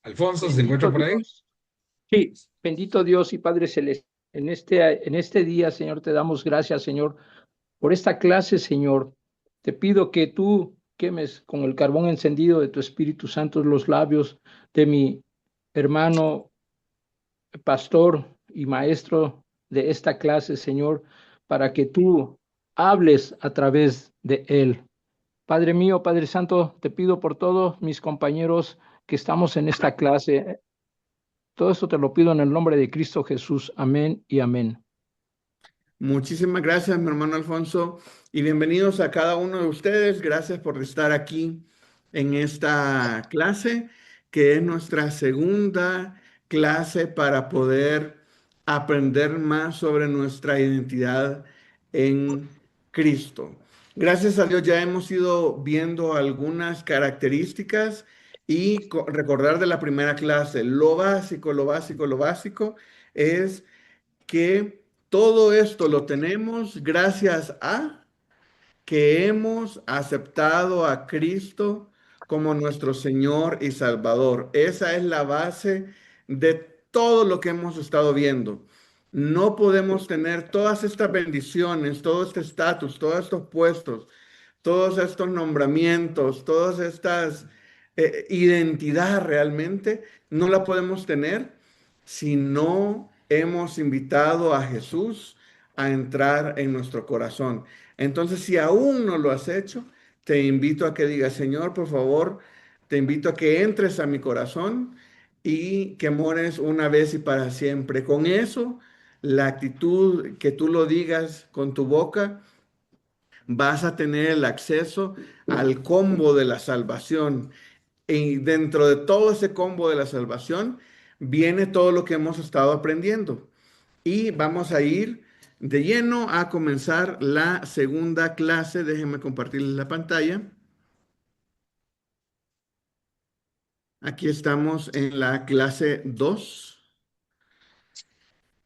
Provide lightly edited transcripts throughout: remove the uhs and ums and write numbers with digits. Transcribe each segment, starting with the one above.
Alfonso, ¿se encuentra Bendito por ahí? Dios. Sí, bendito Dios y Padre Celeste. En este día, Señor, te damos gracias, Señor, por esta clase, Señor. Te pido que tú quemes con el carbón encendido de tu Espíritu Santo los labios de mi hermano, pastor y maestro de esta clase, Señor, para que tú hables a través de él. Padre mío, Padre Santo, te pido por todos mis compañeros que estamos en esta clase. Todo esto te lo pido en el nombre de Cristo Jesús. Amén y amén. Muchísimas gracias, mi hermano Alfonso, y bienvenidos a cada uno de ustedes. Gracias por estar aquí en esta clase, que es nuestra segunda clase para poder aprender más sobre nuestra identidad en Cristo. Gracias a Dios ya hemos ido viendo algunas características y recordar de la primera clase, lo básico es que todo esto lo tenemos gracias a que hemos aceptado a Cristo como nuestro Señor y Salvador. Esa es la base de todo lo que hemos estado viendo. No podemos tener todas estas bendiciones, todo este estatus, todos estos puestos, todos estos nombramientos, todas estas identidad realmente, no la podemos tener si no hemos invitado a Jesús a entrar en nuestro corazón. Entonces, si aún no lo has hecho, te invito a que digas, Señor, por favor, te invito a que entres a mi corazón y que mores una vez y para siempre. Con eso, la actitud que tú lo digas con tu boca, vas a tener el acceso al combo de la salvación. Y dentro de todo ese combo de la salvación viene todo lo que hemos estado aprendiendo. Y vamos a ir de lleno a comenzar la segunda clase. Déjenme compartirles la pantalla. Aquí estamos en la clase 2.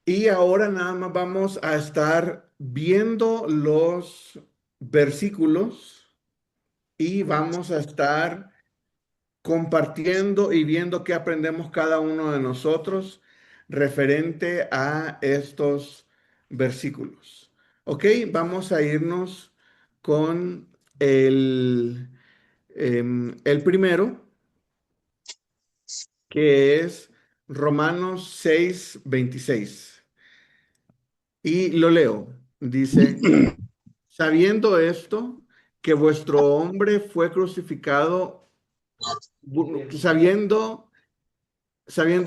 Y ahora nada más vamos a estar viendo los versículos y vamos a estar compartiendo y viendo qué aprendemos cada uno de nosotros referente a estos versículos. Ok, vamos a irnos con el primero, que es Romanos 6:26. Y lo leo. Dice, sabiendo esto, que vuestro hombre fue crucificado, sabiendo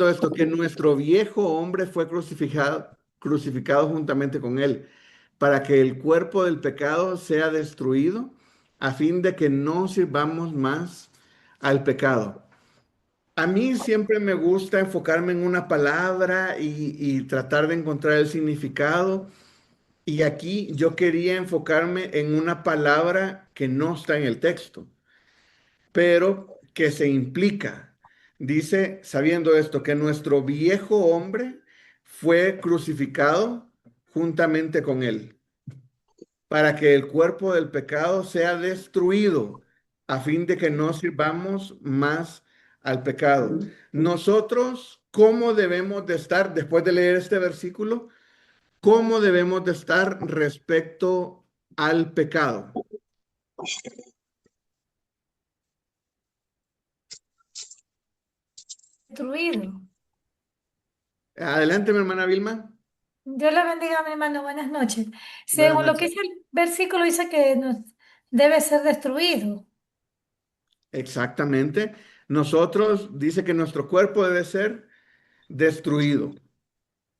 esto, que nuestro viejo hombre fue crucificado juntamente con él, para que el cuerpo del pecado sea destruido, a fin de que no sirvamos más al pecado. A mí siempre me gusta enfocarme en una palabra y tratar de encontrar el significado. Y aquí yo quería enfocarme en una palabra que no está en el texto, pero que se implica. Dice, sabiendo esto, que nuestro viejo hombre fue crucificado juntamente con él, para que el cuerpo del pecado sea destruido, a fin de que no sirvamos más al pecado. Nosotros, ¿cómo debemos de estar, después de leer este versículo, cómo debemos de estar respecto al pecado? Destruido. Adelante, mi hermana Vilma. Dios le bendiga, mi hermano. Buenas noches. Buenas Según lo que noches. dice el versículo, dice que debe ser destruido. Exactamente. Nosotros, dice que nuestro cuerpo debe ser destruido,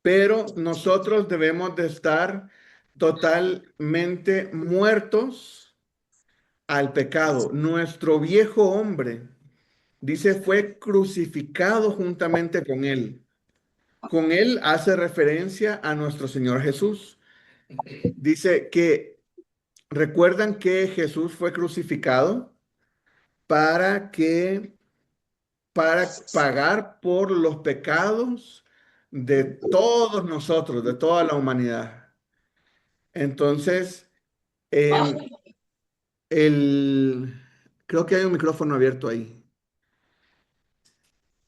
pero nosotros debemos de estar totalmente muertos al pecado. Nuestro viejo hombre, dice, fue crucificado juntamente con él. Con él hace referencia a nuestro Señor Jesús. Dice que, ¿recuerdan que Jesús fue crucificado para que para pagar por los pecados de todos nosotros, de toda la humanidad? Entonces, em, el, creo que hay un micrófono abierto ahí.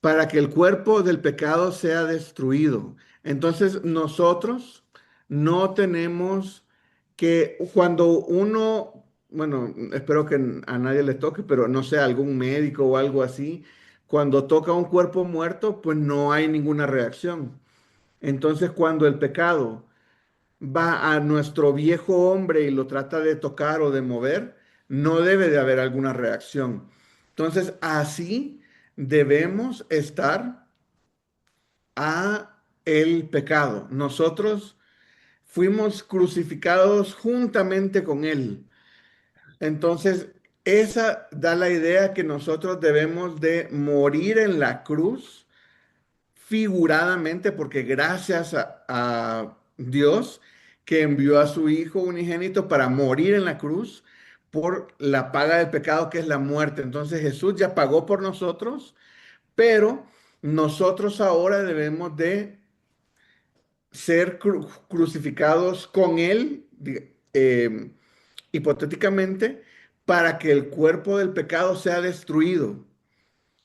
para que el cuerpo del pecado sea destruido. Entonces nosotros no tenemos que, cuando uno, bueno, espero que a nadie le toque, pero no sé, algún médico o algo así, cuando toca un cuerpo muerto, pues no hay ninguna reacción. Entonces cuando el pecado va a nuestro viejo hombre y lo trata de tocar o de mover, no debe de haber alguna reacción. Entonces, así debemos estar a el pecado. Nosotros fuimos crucificados juntamente con él. Entonces, esa da la idea que nosotros debemos de morir en la cruz figuradamente, porque gracias a Dios que envió a su Hijo unigénito para morir en la cruz por la paga del pecado, que es la muerte. Entonces Jesús ya pagó por nosotros, pero nosotros ahora debemos de ser crucificados con Él, hipotéticamente, para que el cuerpo del pecado sea destruido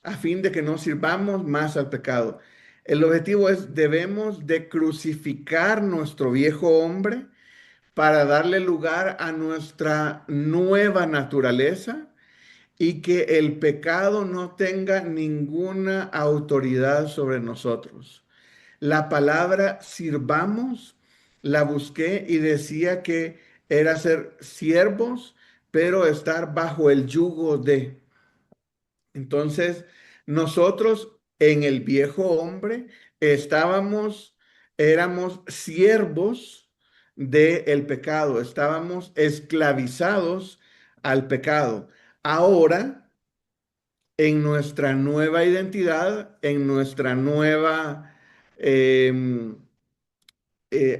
a fin de que no sirvamos más al pecado. El objetivo es, debemos de crucificar nuestro viejo hombre para darle lugar a nuestra nueva naturaleza y que el pecado no tenga ninguna autoridad sobre nosotros. La palabra sirvamos la busqué y decía que era ser siervos, pero estar bajo el yugo de. Entonces, nosotros en el viejo hombre estábamos, éramos siervos del pecado, estábamos esclavizados al pecado. Ahora, en nuestra nueva identidad, en nuestra nueva em,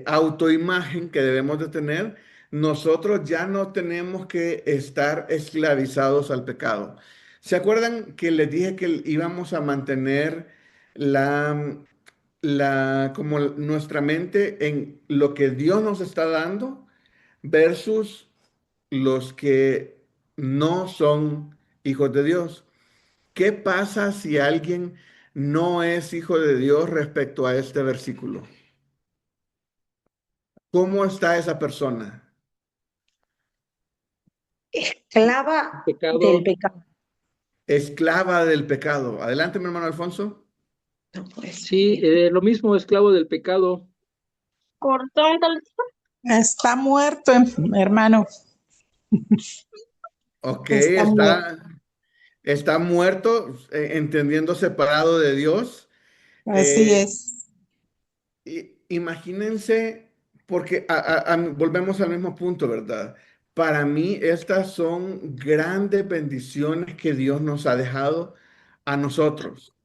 autoimagen que debemos de tener, nosotros ya no tenemos que estar esclavizados al pecado. ¿Se acuerdan que les dije que íbamos a mantener la, como nuestra mente en lo que Dios nos está dando versus los que no son hijos de Dios? ¿Qué pasa si alguien no es hijo de Dios respecto a este versículo? ¿Cómo está esa persona? Esclava del Pecado. pecado. Esclava del pecado. Adelante, mi hermano Alfonso. No puede ser. Sí, lo mismo, esclavo del pecado. Cortó el Está muerto, hermano. Ok, Está muerto. está muerto, entendiendo separado de Dios. Así Eh, es. Imagínense, porque volvemos al mismo punto, ¿verdad? Para mí, estas son grandes bendiciones que Dios nos ha dejado a nosotros.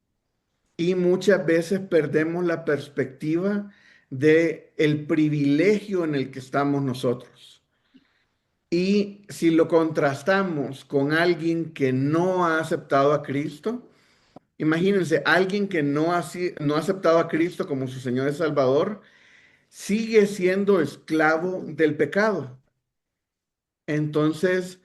Y muchas veces perdemos la perspectiva de el privilegio en el que estamos nosotros. Y si lo contrastamos con alguien que no ha aceptado a Cristo, imagínense, alguien que no ha aceptado a Cristo como su Señor y Salvador, sigue siendo esclavo del pecado. Entonces,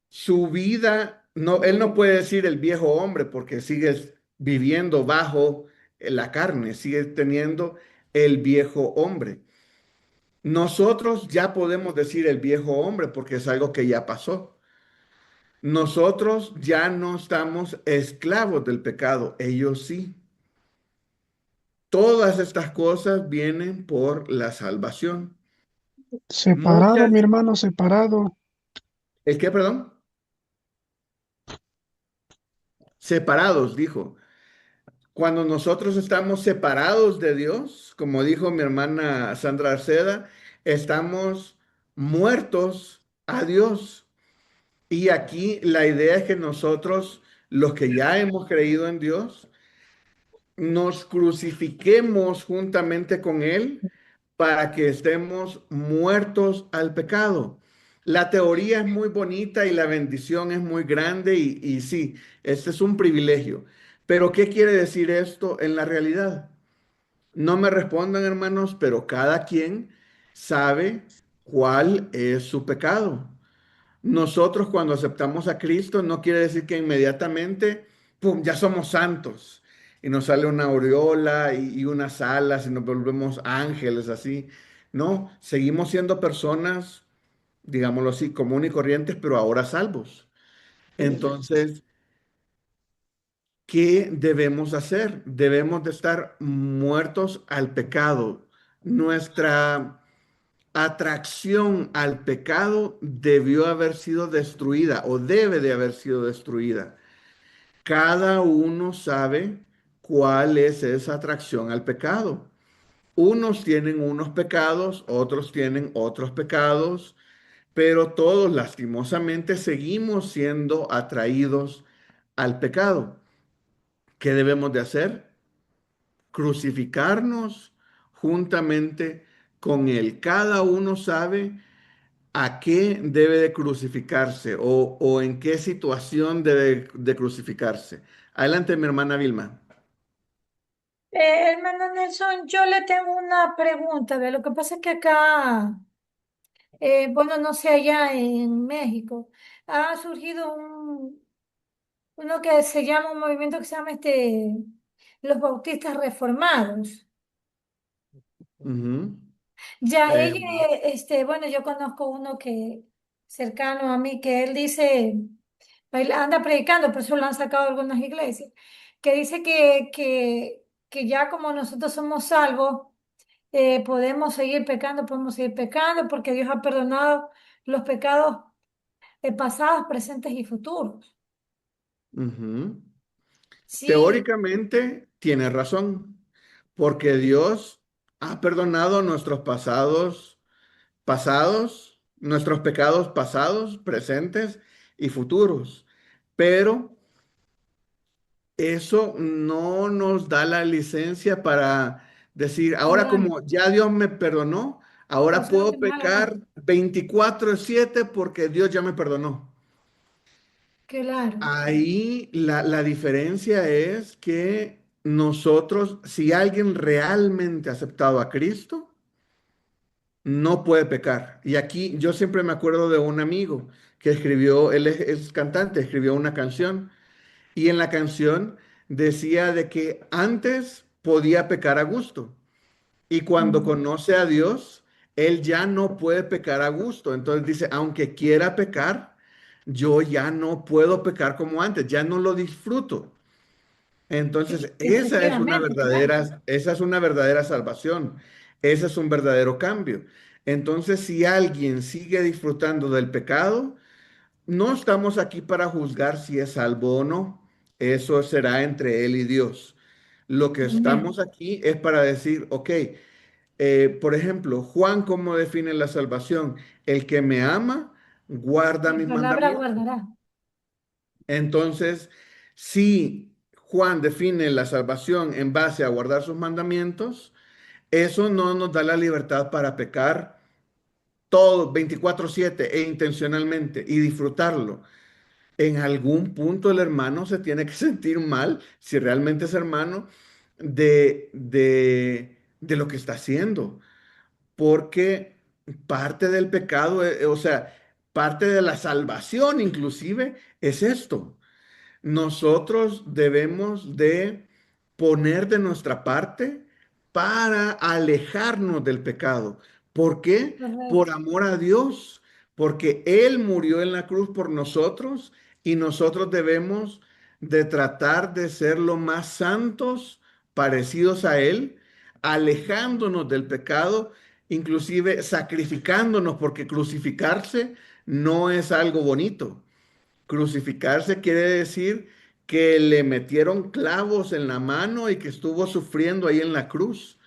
su vida, no, él no puede decir el viejo hombre porque sigue viviendo bajo la carne, sigue teniendo el viejo hombre. Nosotros ya podemos decir el viejo hombre porque es algo que ya pasó. Nosotros ya no estamos esclavos del pecado, ellos sí. Todas estas cosas vienen por la salvación. Separado, Muchas, mi hermano, separado. ¿el qué, perdón? Separados, dijo. Cuando nosotros estamos separados de Dios, como dijo mi hermana Sandra Arceda, estamos muertos a Dios. Y aquí la idea es que nosotros, los que ya hemos creído en Dios, nos crucifiquemos juntamente con Él para que estemos muertos al pecado. La teoría es muy bonita y la bendición es muy grande y sí, este es un privilegio. Pero ¿qué quiere decir esto en la realidad? No me respondan, hermanos, pero cada quien sabe cuál es su pecado. Nosotros cuando aceptamos a Cristo no quiere decir que inmediatamente, ¡pum!, ya somos santos y nos sale una aureola y unas alas y nos volvemos ángeles así. No, seguimos siendo personas, digámoslo así, común y corrientes, pero ahora salvos. Entonces, ¿qué debemos hacer? Debemos de estar muertos al pecado. Nuestra atracción al pecado debió haber sido destruida o debe de haber sido destruida. Cada uno sabe cuál es esa atracción al pecado. Unos tienen unos pecados, otros tienen otros pecados, pero todos lastimosamente seguimos siendo atraídos al pecado. ¿Qué debemos de hacer? Crucificarnos juntamente con Él. Cada uno sabe a qué debe de crucificarse o en qué situación debe de crucificarse. Adelante, mi hermana Vilma. Hermano Nelson, yo le tengo una pregunta. Ve, lo que pasa es que acá, bueno, no sé, allá en México, ha surgido uno que se llama, un movimiento que se llama los bautistas reformados. Ujú. Ya Eh, ella, bueno, yo conozco uno que cercano a mí que él dice, anda predicando, por eso lo han sacado de algunas iglesias, que dice que ya como nosotros somos salvos, podemos seguir pecando porque Dios ha perdonado los pecados pasados, presentes y futuros. ujú. Sí, Teóricamente tiene razón, porque Dios ha perdonado nuestros nuestros pecados pasados, presentes y futuros. Pero eso no nos da la licencia para decir, ahora claro, como ya Dios me perdonó, ahora hacer lo puedo que me da la gana. pecar 24/7 porque Dios ya me perdonó. Claro, Ahí la diferencia es que nosotros, si alguien realmente ha aceptado a Cristo, no puede pecar. Y aquí yo siempre me acuerdo de un amigo que escribió, él es cantante, escribió una canción y en la canción decía de que antes podía pecar a gusto y cuando mm, conoce a Dios, él ya no puede pecar a gusto. Entonces dice, aunque quiera pecar, yo ya no puedo pecar como antes, ya no lo disfruto. Entonces, efectivamente, claro. esa es una verdadera salvación. Ese es un verdadero cambio. Entonces, si alguien sigue disfrutando del pecado, no estamos aquí para juzgar si es salvo o no. Eso será entre él y Dios. Lo que Amén. estamos aquí es para decir, ok, por ejemplo, Juan, ¿cómo define la salvación? El que me ama, guarda Mi mis palabra mandamientos. guardará. Entonces, si Juan define la salvación en base a guardar sus mandamientos, eso no nos da la libertad para pecar todo 24/7 e intencionalmente y disfrutarlo. En algún punto el hermano se tiene que sentir mal, si realmente es hermano, de lo que está haciendo, porque parte del pecado, o sea, parte de la salvación inclusive es esto. Nosotros debemos de poner de nuestra parte para alejarnos del pecado. ¿Por qué? Por Correcto, amor a Dios, porque Él murió en la cruz por nosotros y nosotros debemos de tratar de ser lo más santos, parecidos a Él, alejándonos del pecado, inclusive sacrificándonos, porque crucificarse no es algo bonito. Crucificarse quiere decir que le metieron clavos en la mano y que estuvo sufriendo ahí en la cruz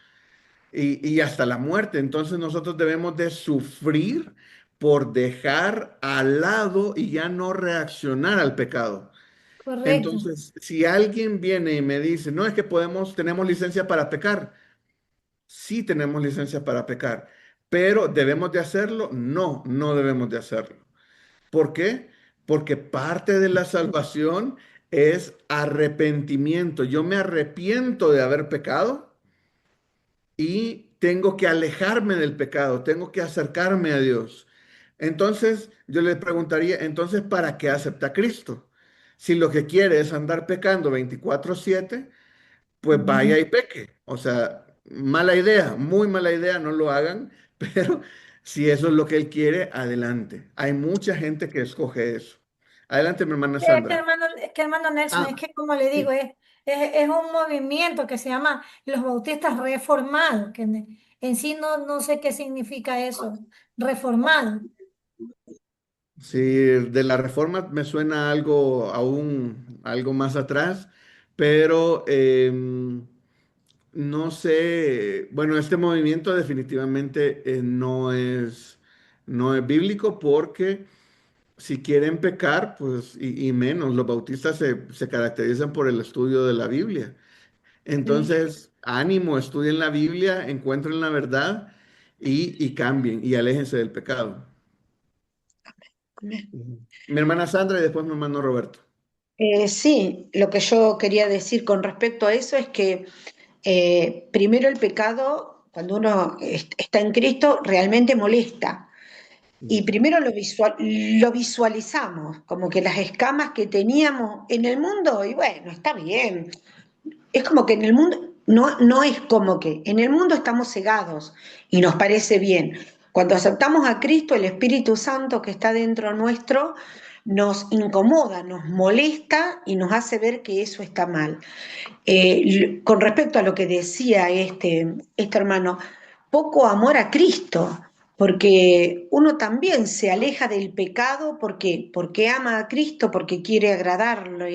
y hasta la muerte. Entonces nosotros debemos de sufrir por dejar al lado y ya no reaccionar al pecado. correcto, Entonces, si alguien viene y me dice, no es que tenemos licencia para pecar, sí tenemos licencia para pecar, pero ¿debemos de hacerlo? No, no debemos de hacerlo. ¿Por qué? Porque parte de la salvación es arrepentimiento. Yo me arrepiento de haber pecado y tengo que alejarme del pecado, tengo que acercarme a Dios. Entonces, yo le preguntaría, entonces, ¿para qué acepta a Cristo? Si lo que quiere es andar pecando 24/7, pues vaya y peque. O sea, mala idea, muy mala idea, no lo hagan, pero si eso es lo que él quiere, adelante. Hay mucha gente que escoge eso. Adelante, mi hermana Sandra. Es que hermano Nelson, es Ah, que como le digo, sí. es un movimiento que se llama los bautistas reformados, que en sí no sé qué significa eso, reformado. Sí, de la reforma me suena algo aún, algo más atrás, pero no sé, bueno, este movimiento definitivamente no es bíblico porque si quieren pecar, pues, y menos, los bautistas se caracterizan por el estudio de la Biblia. Sí. Entonces, ánimo, estudien la Biblia, encuentren la verdad y cambien y aléjense del pecado. Amén. Ujú. Mi hermana Sandra y después mi hermano Roberto. Sí, lo que yo quería decir con respecto a eso es que primero el pecado, cuando uno está en Cristo, realmente molesta. Y Ujú. primero lo visualizamos, como que las escamas que teníamos en el mundo, y bueno, está bien. Es como que en el mundo, no es como que, en el mundo estamos cegados y nos parece bien. Cuando aceptamos a Cristo, el Espíritu Santo que está dentro nuestro nos incomoda, nos molesta y nos hace ver que eso está mal. Con respecto a lo que decía este hermano, poco amor a Cristo, porque uno también se aleja del pecado porque ama a Cristo, porque quiere agradarlo,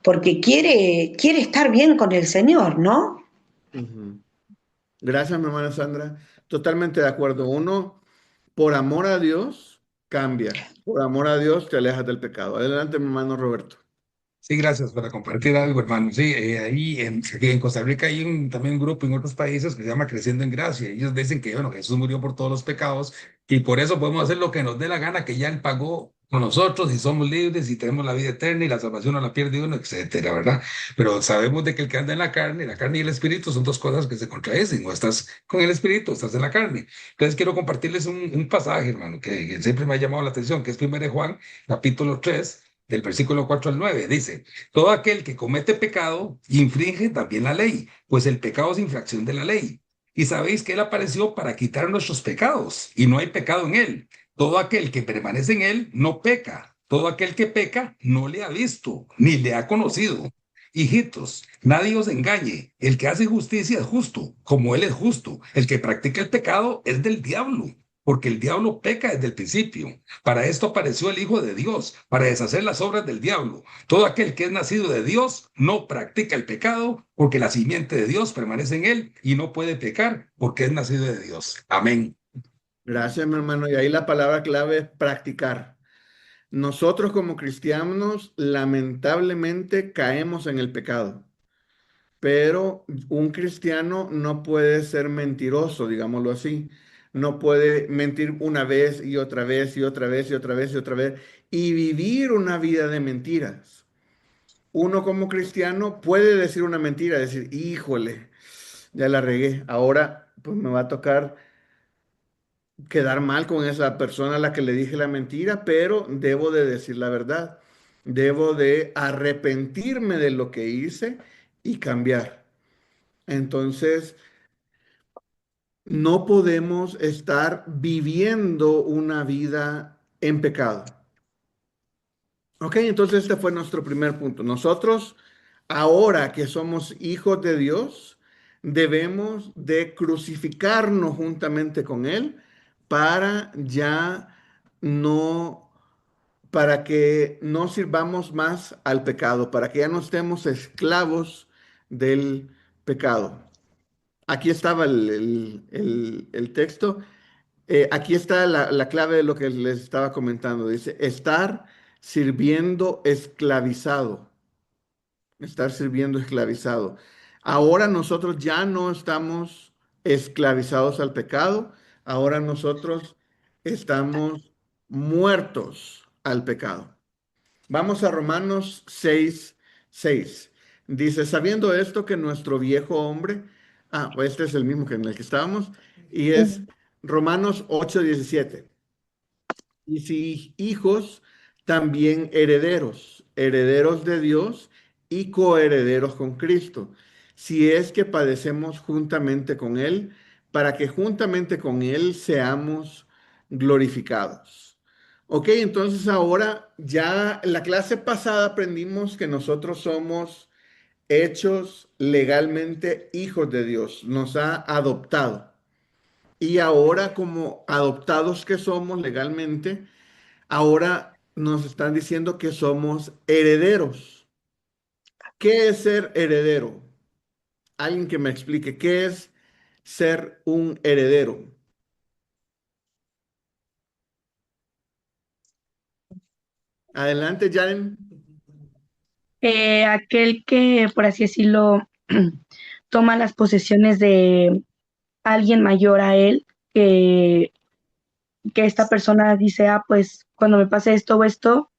porque quiere estar bien con el Señor, ¿no? Ujú. Gracias, mi hermana Sandra. Totalmente de acuerdo. Uno, por amor a Dios, cambia. Por amor a Dios, te alejas del pecado. Adelante, mi hermano Roberto. Sí, gracias para compartir algo, hermano. Sí, aquí en Costa Rica hay también un grupo en otros países que se llama Creciendo en Gracia. Ellos dicen que, bueno, Jesús murió por todos los pecados y por eso podemos hacer lo que nos dé la gana, que ya Él pagó con nosotros y somos libres y tenemos la vida eterna y la salvación no la pierde uno, etcétera, ¿verdad? Pero sabemos de que el que anda en la carne y el espíritu son dos cosas que se contradicen. O estás con el espíritu o estás en la carne. Entonces quiero compartirles un pasaje, hermano, que siempre me ha llamado la atención, que es 1 de Juan, capítulo 3 del versículo 4 al 9 dice, todo aquel que comete pecado infringe también la ley, pues el pecado es infracción de la ley. Y sabéis que Él apareció para quitar nuestros pecados, y no hay pecado en Él. Todo aquel que permanece en Él no peca. Todo aquel que peca no le ha visto, ni le ha conocido. Hijitos, nadie os engañe. El que hace justicia es justo, como Él es justo. El que practica el pecado es del diablo, porque el diablo peca desde el principio. Para esto apareció el Hijo de Dios, para deshacer las obras del diablo. Todo aquel que es nacido de Dios no practica el pecado, porque la simiente de Dios permanece en él y no puede pecar, porque es nacido de Dios. Amén. Gracias, mi hermano. Y ahí la palabra clave es practicar. Nosotros como cristianos, lamentablemente, caemos en el pecado. Pero un cristiano no puede ser mentiroso, digámoslo así. No puede mentir una vez y otra vez y otra vez y otra vez y otra vez y vivir una vida de mentiras. Uno como cristiano puede decir una mentira, decir, híjole, ya la regué, ahora pues me va a tocar quedar mal con esa persona a la que le dije la mentira, pero debo de decir la verdad. Debo de arrepentirme de lo que hice y cambiar. Entonces, no podemos estar viviendo una vida en pecado. Ok, entonces este fue nuestro primer punto. Nosotros, ahora que somos hijos de Dios, debemos de crucificarnos juntamente con Él para ya no, para que no sirvamos más al pecado, para que ya no estemos esclavos del pecado. Aquí estaba el texto. Aquí está la clave de lo que les estaba comentando. Dice, estar sirviendo esclavizado. Estar sirviendo esclavizado. Ahora nosotros ya no estamos esclavizados al pecado. Ahora nosotros estamos muertos al pecado. Vamos a Romanos 6:6. Dice, sabiendo esto que nuestro viejo hombre, pues este es el mismo que en el que estábamos, y es Romanos 8:17. Y si hijos, también herederos, herederos de Dios y coherederos con Cristo. si es que padecemos juntamente con Él, para que juntamente con Él seamos glorificados. Ok, entonces ahora ya en la clase pasada aprendimos que nosotros somos hechos legalmente hijos de Dios, nos ha adoptado. Y ahora como adoptados que somos legalmente, ahora nos están diciendo que somos herederos. ¿Qué es ser heredero? Alguien que me explique, ¿qué es ser un heredero? Adelante, Jaren. Aquel que, por así decirlo, toma las posesiones de alguien mayor a él, que esta persona dice, ah, pues cuando me pase esto o esto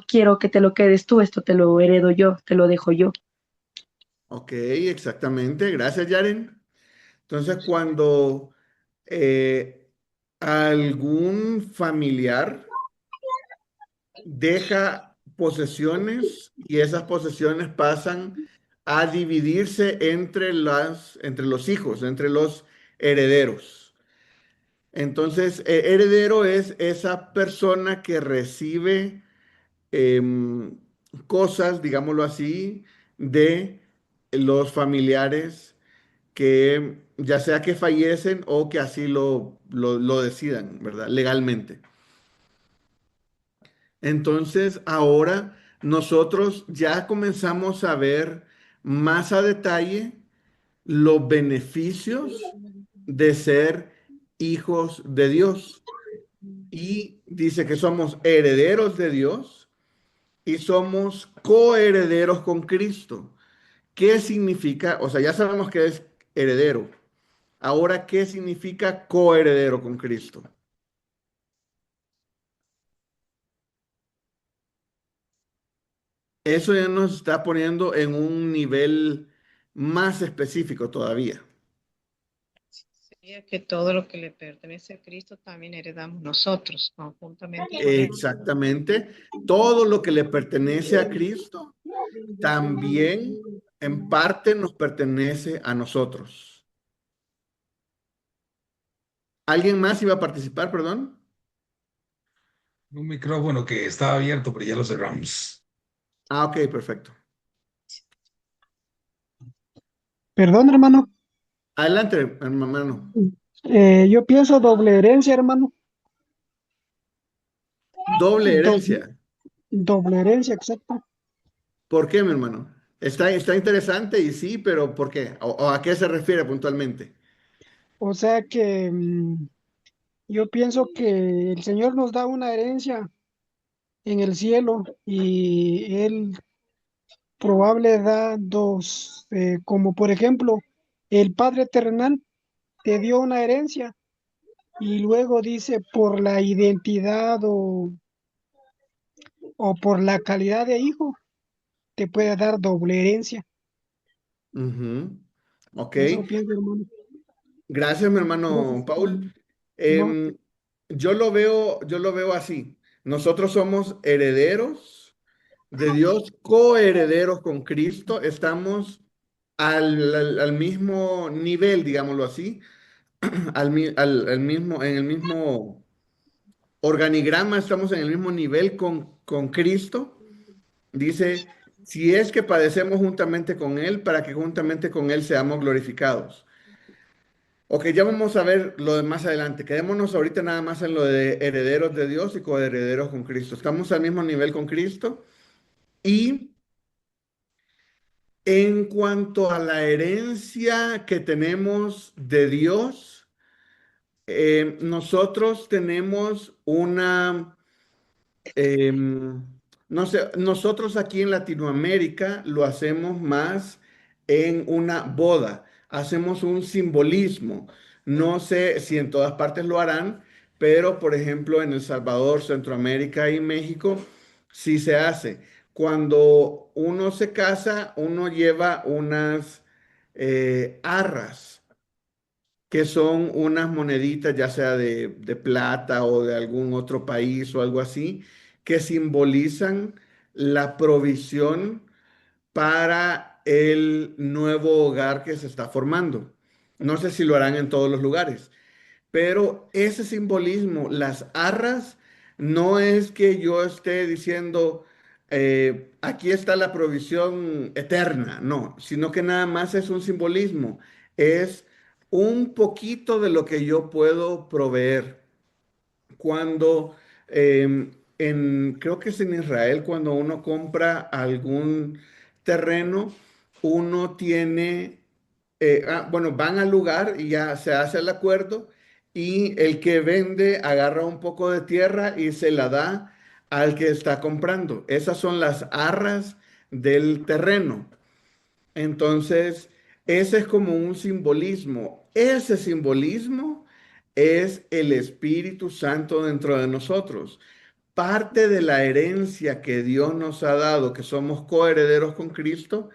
quiero que te lo quedes tú, esto te lo heredo yo, te lo dejo yo. Ok, exactamente. Gracias, Jaren. Entonces, cuando eh, algún familiar deja posesiones y esas posesiones pasan a dividirse entre los hijos, entre los herederos. Entonces, heredero es esa persona que recibe em, cosas, digámoslo así, de los familiares que ya sea que fallecen o que así lo decidan, ¿verdad? Legalmente. Entonces, ahora nosotros ya comenzamos a ver más a detalle los beneficios de ser hijos de Dios. Y dice que somos herederos de Dios y somos coherederos con Cristo. ¿Qué significa? O sea, ya sabemos que es heredero. Ahora, ¿qué significa coheredero con Cristo? Eso ya nos está poniendo en un nivel más específico todavía. Sería que todo lo que le pertenece a Cristo también heredamos nosotros, conjuntamente con Él. Exactamente. Todo lo que le pertenece a Cristo también en parte nos pertenece a nosotros. ¿Alguien más iba a participar, perdón? Un micrófono que estaba abierto, pero ya lo cerramos. Ah, ok, perfecto. Perdón, hermano. Adelante, hermano. Yo pienso doble herencia, hermano. Doble Doble, herencia. doble herencia, exacto. ¿Por qué, mi hermano? Está interesante y sí, pero ¿por qué? O a qué se refiere puntualmente? O sea que yo pienso que el Señor nos da una herencia en el cielo y Él probable da dos, como por ejemplo, el Padre terrenal te dio una herencia y luego dice por la identidad o por la calidad de hijo, te puede dar doble herencia. Ujú. Ok. Eso pienso, hermano. Gracias, mi hermano Gracias. Paul. No, Em, yo lo veo así. Nosotros somos herederos de Dios, coherederos con Cristo. Estamos al mismo nivel, digámoslo así, en el mismo organigrama, estamos en el mismo nivel con Cristo. Dice, si es que padecemos juntamente con Él, para que juntamente con Él seamos glorificados. Ok, ya vamos a ver lo de más adelante. Quedémonos ahorita nada más en lo de herederos de Dios y coherederos con Cristo. Estamos al mismo nivel con Cristo. Y en cuanto a la herencia que tenemos de Dios, nosotros tenemos una Em, no sé, nosotros aquí en Latinoamérica lo hacemos más en una boda, hacemos un simbolismo. No sé si en todas partes lo harán, pero por ejemplo en El Salvador, Centroamérica y México sí se hace. Cuando uno se casa, uno lleva unas arras que son unas moneditas, ya sea de plata o de algún otro país o algo así, que simbolizan la provisión para el nuevo hogar que se está formando. No sé si lo harán en todos los lugares, pero ese simbolismo, las arras, no es que yo esté diciendo, aquí está la provisión eterna, no, sino que nada más es un simbolismo, es un poquito de lo que yo puedo proveer. Cuando creo que es en Israel, cuando uno compra algún terreno, uno tiene, bueno, van al lugar y ya se hace el acuerdo y el que vende agarra un poco de tierra y se la da al que está comprando. Esas son las arras del terreno. Entonces, ese es como un simbolismo. Ese simbolismo es el Espíritu Santo dentro de nosotros. Parte de la herencia que Dios nos ha dado, que somos coherederos con Cristo,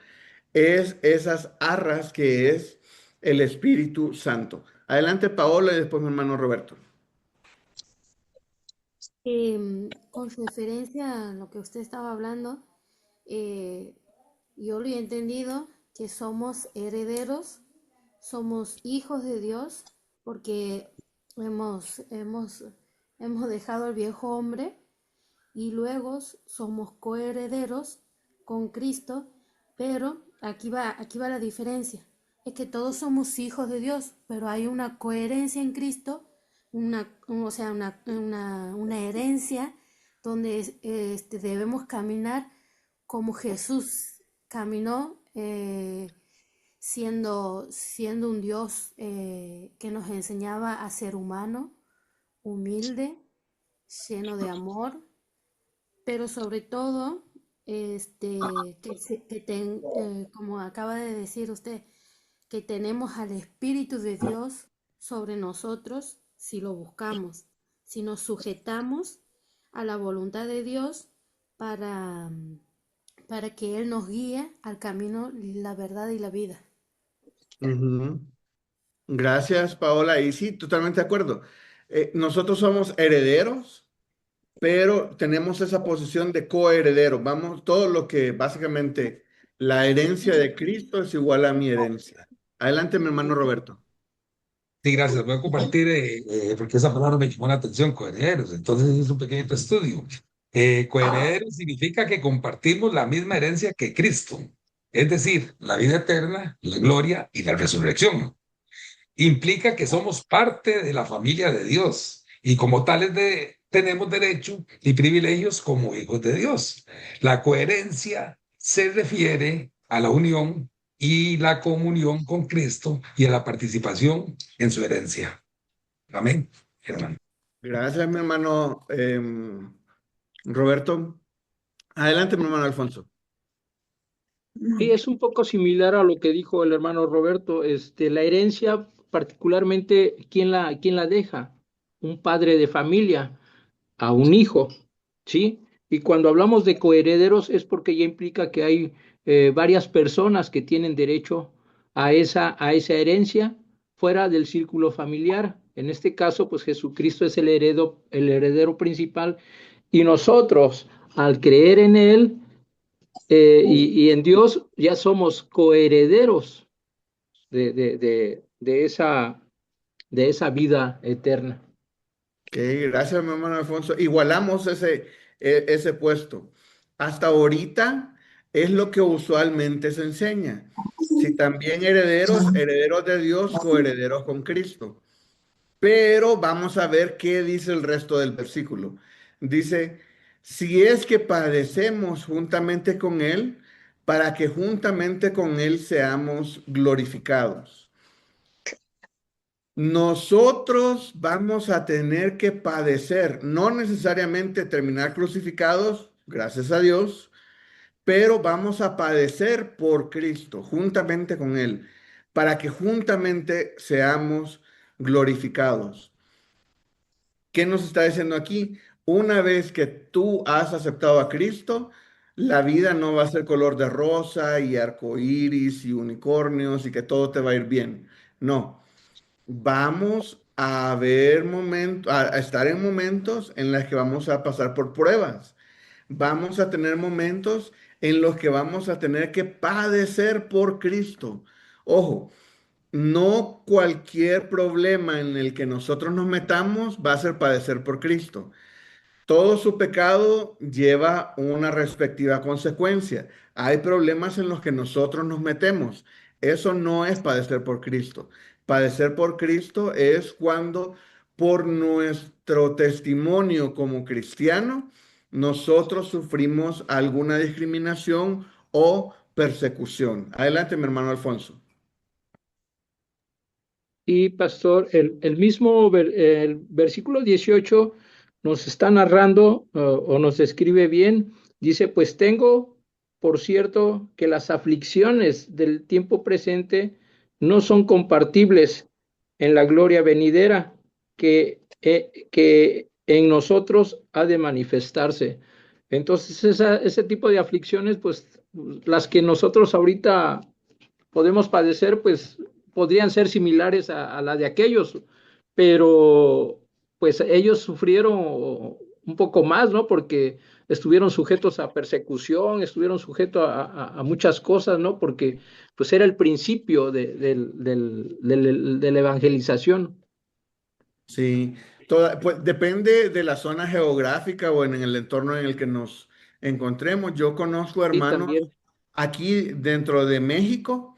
es esas arras que es el Espíritu Santo. Adelante, Paola, y después mi hermano Roberto. Con referencia a lo que usted estaba hablando, eh, yo lo he entendido que somos herederos, somos hijos de Dios, porque hemos dejado el viejo hombre y luego somos coherederos con Cristo, pero aquí va la diferencia. Es que todos somos hijos de Dios, pero hay una coherencia en Cristo, o sea, una herencia donde debemos caminar como Jesús caminó, siendo un Dios que nos enseñaba a ser humano, humilde, lleno de amor, pero sobre todo, como acaba de decir usted, que tenemos al Espíritu de Dios sobre nosotros si lo buscamos, si nos sujetamos a la voluntad de Dios para, para que Él nos guíe al camino, la verdad y la vida. Ujú. Gracias, Paola. Y sí, totalmente de acuerdo. Nosotros somos herederos, pero tenemos esa posición de coheredero. Vamos, todo lo que básicamente la herencia de Cristo es igual a mi herencia. Adelante, mi hermano Roberto. Sí, gracias. Voy a compartir, porque esa palabra me llamó la atención, coherederos. Entonces es un pequeño estudio. Coherederos significa que compartimos la misma herencia que Cristo, es decir, la vida eterna, la gloria y la resurrección. Implica que somos parte de la familia de Dios y como tales tenemos derecho y privilegios como hijos de Dios. La coherencia se refiere a la unión y la comunión con Cristo y a la participación en su herencia. Amén, hermano. Gracias, mi hermano Roberto. Adelante, mi hermano Alfonso. Sí, es un poco similar a lo que dijo el hermano Roberto. La herencia, particularmente, quién la deja? Un padre de familia a un hijo, ¿sí? Y cuando hablamos de coherederos es porque ya implica que hay varias personas que tienen derecho a esa herencia fuera del círculo familiar. En este caso, pues Jesucristo es el heredero principal y nosotros, al creer en Él y en Dios, ya somos coherederos de esa vida eterna. Ok, gracias, mi hermano Alfonso. Igualamos ese puesto. Hasta ahorita es lo que usualmente se enseña. Si también herederos, herederos de Dios, coherederos con Cristo. Pero vamos a ver qué dice el resto del versículo. Dice, si es que padecemos juntamente con Él, para que juntamente con Él seamos glorificados. Nosotros vamos a tener que padecer, no necesariamente terminar crucificados, gracias a Dios, pero vamos a padecer por Cristo, juntamente con Él, para que juntamente seamos glorificados. ¿Qué nos está diciendo aquí? Una vez que tú has aceptado a Cristo, la vida no va a ser color de rosa y arcoíris y unicornios y que todo te va a ir bien. No, vamos a ver momentos, a estar en momentos en los que vamos a pasar por pruebas. Vamos a tener momentos en los que vamos a tener que padecer por Cristo. Ojo, no cualquier problema en el que nosotros nos metamos va a ser padecer por Cristo. Todo su pecado lleva una respectiva consecuencia. Hay problemas en los que nosotros nos metemos. Eso no es padecer por Cristo. Padecer por Cristo es cuando por nuestro testimonio como cristiano nosotros sufrimos alguna discriminación o persecución. Adelante, mi hermano Alfonso. Y pastor, el versículo 18 nos está narrando o nos describe bien. Dice, pues tengo por cierto que las aflicciones del tiempo presente no son compartibles en la gloria venidera que en nosotros ha de manifestarse. Entonces, ese tipo de aflicciones, pues las que nosotros ahorita podemos padecer, pues podrían ser similares a la de aquellos, pero pues ellos sufrieron un poco más, ¿no? Porque estuvieron sujetos a persecución, estuvieron sujetos a muchas cosas, ¿no? Porque pues era el principio de la evangelización. Sí, pues depende de la zona geográfica o en el entorno en el que nos encontremos. Yo conozco Y hermanos también, aquí dentro de México,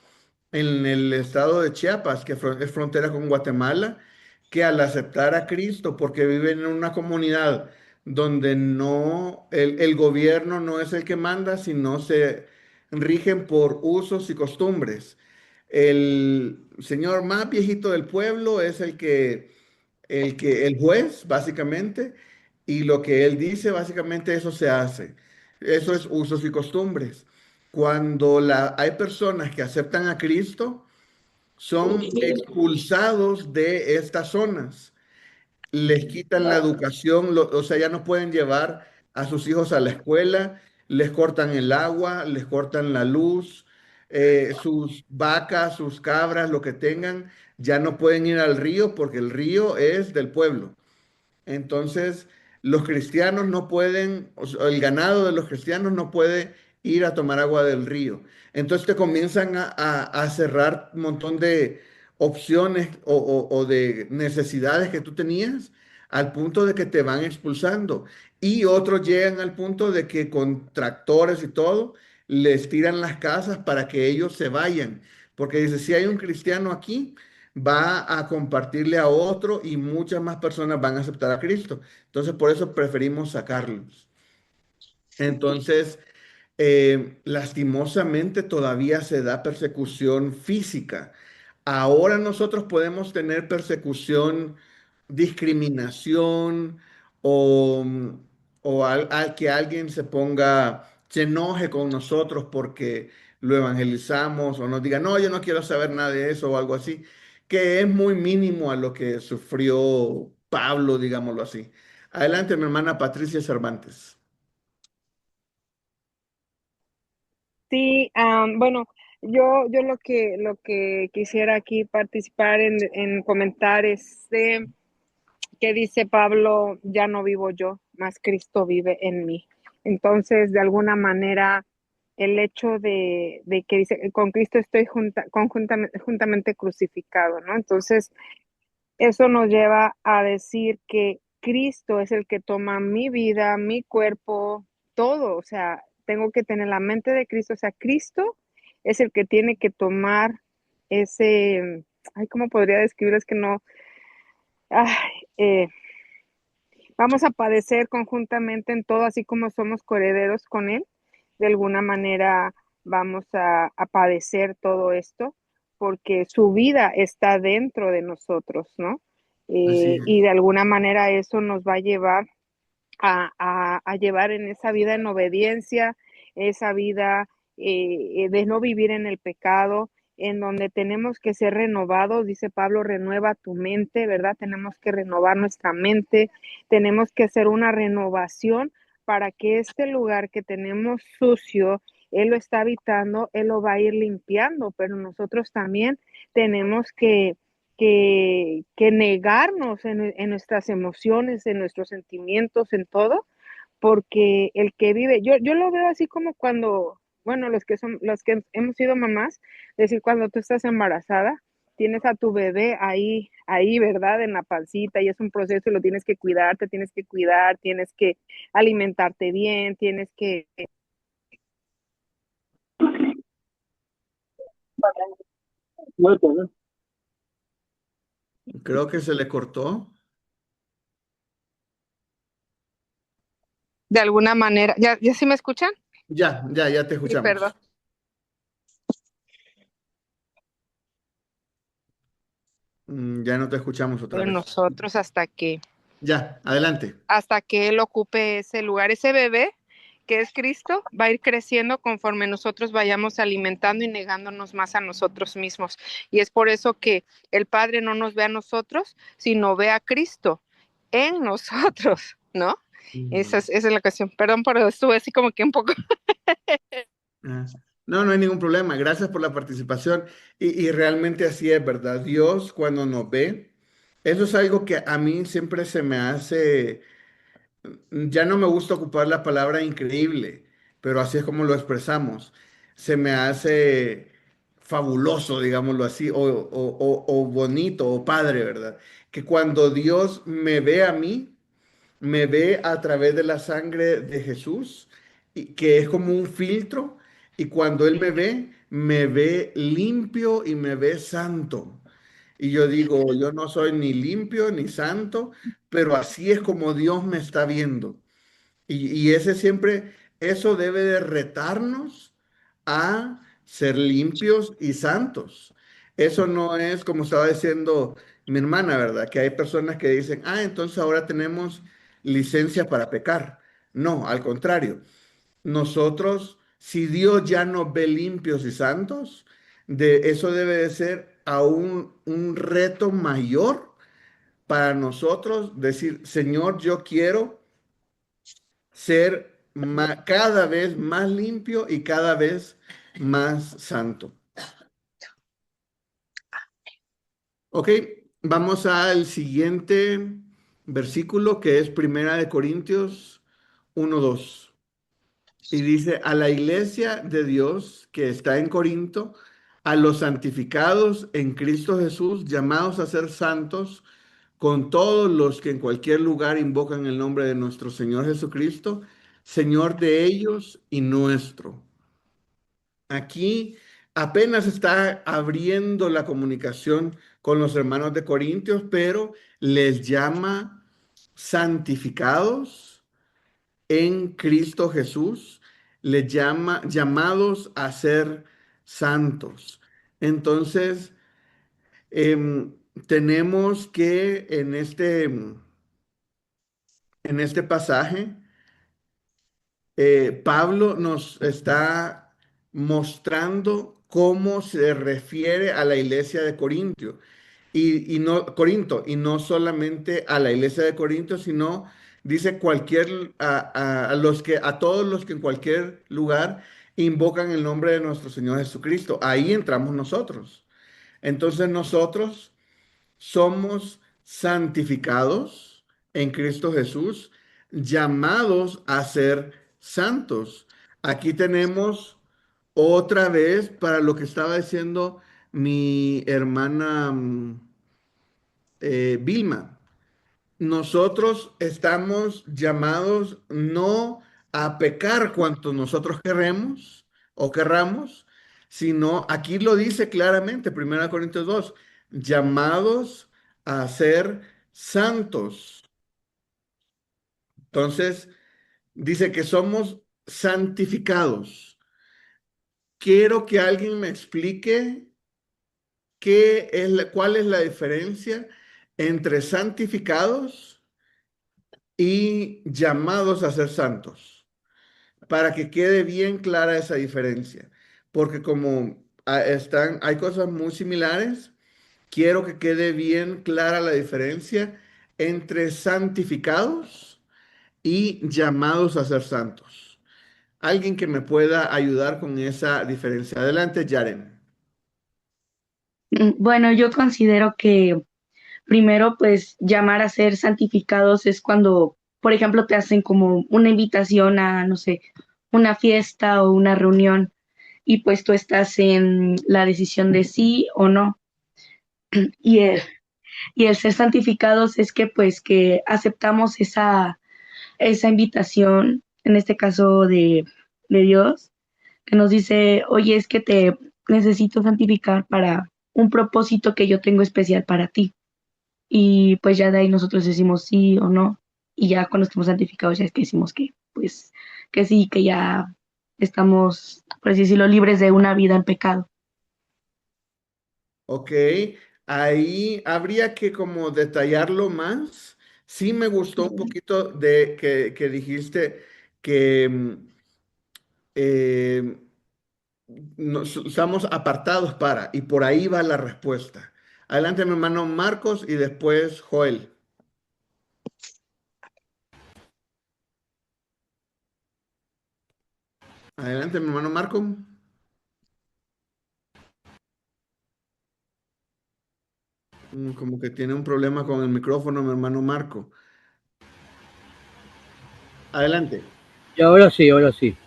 en el estado de Chiapas, que es frontera con Guatemala, que al aceptar a Cristo, porque viven en una comunidad donde no, el gobierno no es el que manda, sino se rigen por usos y costumbres. El señor más viejito del pueblo es el juez, básicamente, y lo que él dice, básicamente eso se hace. Eso es usos y costumbres. Cuando hay personas que aceptan a Cristo, son expulsados de estas zonas, les quitan la educación, o sea, ya no pueden llevar a sus hijos a la escuela, les cortan el agua, les cortan la luz, sus vacas, sus cabras, lo que tengan, ya no pueden ir al río porque el río es del pueblo. Entonces, los cristianos no pueden, o sea, el ganado de los cristianos no puede ir a tomar agua del río. Entonces te comienzan a cerrar un montón de opciones o de necesidades que tú tenías al punto de que te van expulsando. Y otros llegan al punto de que con tractores y todo les tiran las casas para que ellos se vayan. Porque dice, si hay un cristiano aquí, va a compartirle a otro y muchas más personas van a aceptar a Cristo. Entonces, por eso preferimos sacarlos. Entonces, lastimosamente todavía se da persecución física. Ahora nosotros podemos tener persecución, discriminación o, al que alguien se enoje con nosotros porque lo evangelizamos o nos diga, no, yo no quiero saber nada de eso o algo así, que es muy mínimo a lo que sufrió Pablo, digámoslo así. Adelante, mi hermana Patricia Cervantes. Sí, bueno, yo lo que quisiera aquí participar en comentar es que dice Pablo, ya no vivo yo, mas Cristo vive en mí. Entonces, de alguna manera, el hecho de que dice, con Cristo estoy juntamente crucificado, ¿no? Entonces, eso nos lleva a decir que Cristo es el que toma mi vida, mi cuerpo, todo. O sea, tengo que tener la mente de Cristo. O sea, Cristo es el que tiene que tomar ese, ay, ¿cómo podría describirlo? Es que no, ay, vamos a padecer conjuntamente en todo, así como somos coherederos con Él. De alguna manera vamos a padecer todo esto, porque su vida está dentro de nosotros, ¿no? Así Y es. de alguna manera eso nos va a llevar a llevar en esa vida en obediencia, esa vida de no vivir en el pecado, en donde tenemos que ser renovados, dice Pablo, renueva tu mente, ¿verdad? Tenemos que renovar nuestra mente, tenemos que hacer una renovación para que este lugar que tenemos sucio, Él lo está habitando, Él lo va a ir limpiando, pero nosotros también tenemos que negarnos en nuestras emociones, en nuestros sentimientos, en todo, porque el que vive, yo lo veo así como cuando, bueno, los que hemos sido mamás, es decir, cuando tú estás embarazada, tienes a tu bebé ahí, ¿verdad? En la pancita y es un proceso y lo tienes que cuidar, te tienes que cuidar, tienes que alimentarte bien, tienes que... Creo que se le cortó. De alguna manera, ¿ya sí me escuchan? Ya te Sí, perdón. escuchamos. Ya no te escuchamos otra vez. Nosotros Ya, adelante. hasta que Él ocupe ese lugar. Ese bebé que es Cristo va a ir creciendo conforme nosotros vayamos alimentando y negándonos más a nosotros mismos. Y es por eso que el Padre no nos ve a nosotros, sino ve a Cristo en nosotros, ¿no? Esa es la cuestión. Perdón, pero estuve así como que un poco... No hay ningún problema. Gracias por la participación. Y realmente así es, ¿verdad? Dios cuando nos ve, eso es algo que a mí siempre se me hace, ya no me gusta ocupar la palabra increíble, pero así es como lo expresamos. Se me hace fabuloso, digámoslo así, o bonito, o padre, ¿verdad? Que cuando Dios me ve a mí, me ve a través de la sangre de Jesús, y que es como un filtro, y cuando Él me ve limpio y me ve santo. Y yo digo, yo no soy ni limpio ni santo, pero así es como Dios me está viendo. Y ese siempre, eso debe de retarnos a ser limpios y santos. Eso no es como estaba diciendo mi hermana, ¿verdad? Que hay personas que dicen, entonces ahora tenemos licencia para pecar. No, al contrario. Nosotros, si Dios ya nos ve limpios y santos, eso debe de ser aún un reto mayor para nosotros decir, Señor, yo quiero ser cada vez más limpio y cada vez más santo. Ok, vamos al siguiente versículo que es Primera de Corintios 1:2. Y dice, a la iglesia de Dios que está en Corinto, a los santificados en Cristo Jesús, llamados a ser santos, con todos los que en cualquier lugar invocan el nombre de nuestro Señor Jesucristo, Señor de ellos y nuestro. Aquí apenas está abriendo la comunicación con los hermanos de Corintios, pero les llama santificados en Cristo Jesús, les llama llamados a ser santos. Entonces, tenemos que en este pasaje, Pablo nos está mostrando cómo se refiere a la iglesia de Corintio y no solamente a la iglesia de Corinto, sino dice a todos los que en cualquier lugar invocan el nombre de nuestro Señor Jesucristo. Ahí entramos nosotros. Entonces nosotros somos santificados en Cristo Jesús, llamados a ser santos. Aquí tenemos otra vez para lo que estaba diciendo mi hermana Vilma. Nosotros estamos llamados no a pecar cuanto nosotros queremos o querramos, sino aquí lo dice claramente, 1 Corintios 2, llamados a ser santos. Entonces, dice que somos santificados. Quiero que alguien me explique cuál es la diferencia entre santificados y llamados a ser santos, para que quede bien clara esa diferencia, porque como hay cosas muy similares, quiero que quede bien clara la diferencia entre santificados y llamados a ser santos. Alguien que me pueda ayudar con esa diferencia. Adelante, Yaren. Bueno, yo considero que primero, pues llamar a ser santificados es cuando por ejemplo, te hacen como una invitación a, no sé, una fiesta o una reunión y pues tú estás en la decisión de sí o no. Y el ser santificados es que pues que aceptamos esa invitación, en este caso de Dios, que nos dice, oye, es que te necesito santificar para un propósito que yo tengo especial para ti. Y pues ya de ahí nosotros decimos sí o no. Y ya cuando estamos santificados ya es que decimos que, pues, que sí, que ya estamos, por así decirlo, libres de una vida en pecado. Ok, ahí habría que como detallarlo más. Sí me gustó un poquito de que dijiste que eh, estamos apartados para, y por ahí va la respuesta. Adelante, mi hermano Marcos y después Joel. Adelante, mi hermano Marco. Como que tiene un problema con el micrófono, mi hermano Marco. Adelante. Y ahora sí,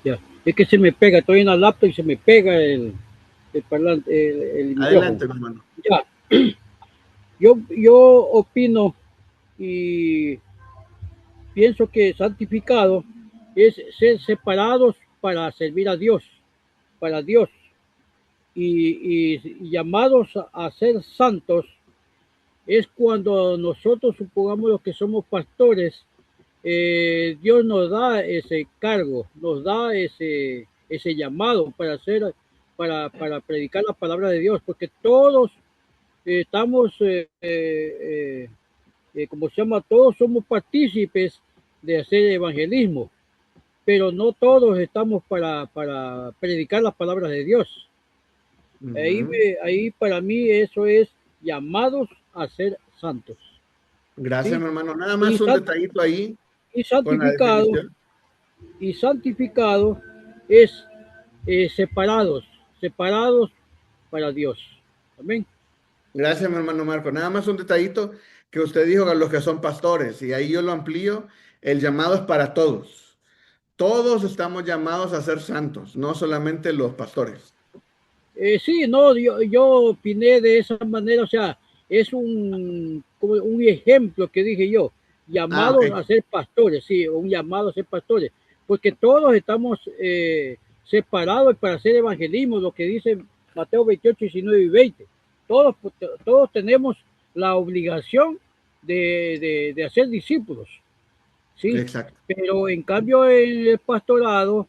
ya. Es que se me pega, estoy en la laptop y se me pega el parlante, el micrófono. Adelante, mi hermano. Ya, yo opino y pienso que santificado es ser separados para servir a Dios, para Dios, y llamados a ser santos es cuando nosotros supongamos los que somos pastores, Dios nos da ese cargo, nos da ese llamado para hacer, para predicar la palabra de Dios, porque todos estamos, como se llama, todos somos partícipes de hacer evangelismo, pero no todos estamos para predicar las palabras de Dios. Ahí para mí eso es llamados a ser santos. Gracias, ¿Sí? mi hermano. Nada más un detallito ahí Y con la santificado, definición. y santificado es separados para Dios. Amén. Gracias, mi hermano Marco. Nada más un detallito que usted dijo a los que son pastores, y ahí yo lo amplío. El llamado es para todos. Todos estamos llamados a ser santos, no solamente los pastores. Sí, no, yo opiné de esa manera, o sea, es como un ejemplo que dije yo, Ah, ok. llamados a ser pastores, sí, un llamado a ser pastores, porque todos estamos separados para hacer evangelismo, lo que dice Mateo 28, 19 y 20. Todos tenemos la obligación de hacer discípulos, ¿sí? Exacto. Pero en cambio en el pastorado,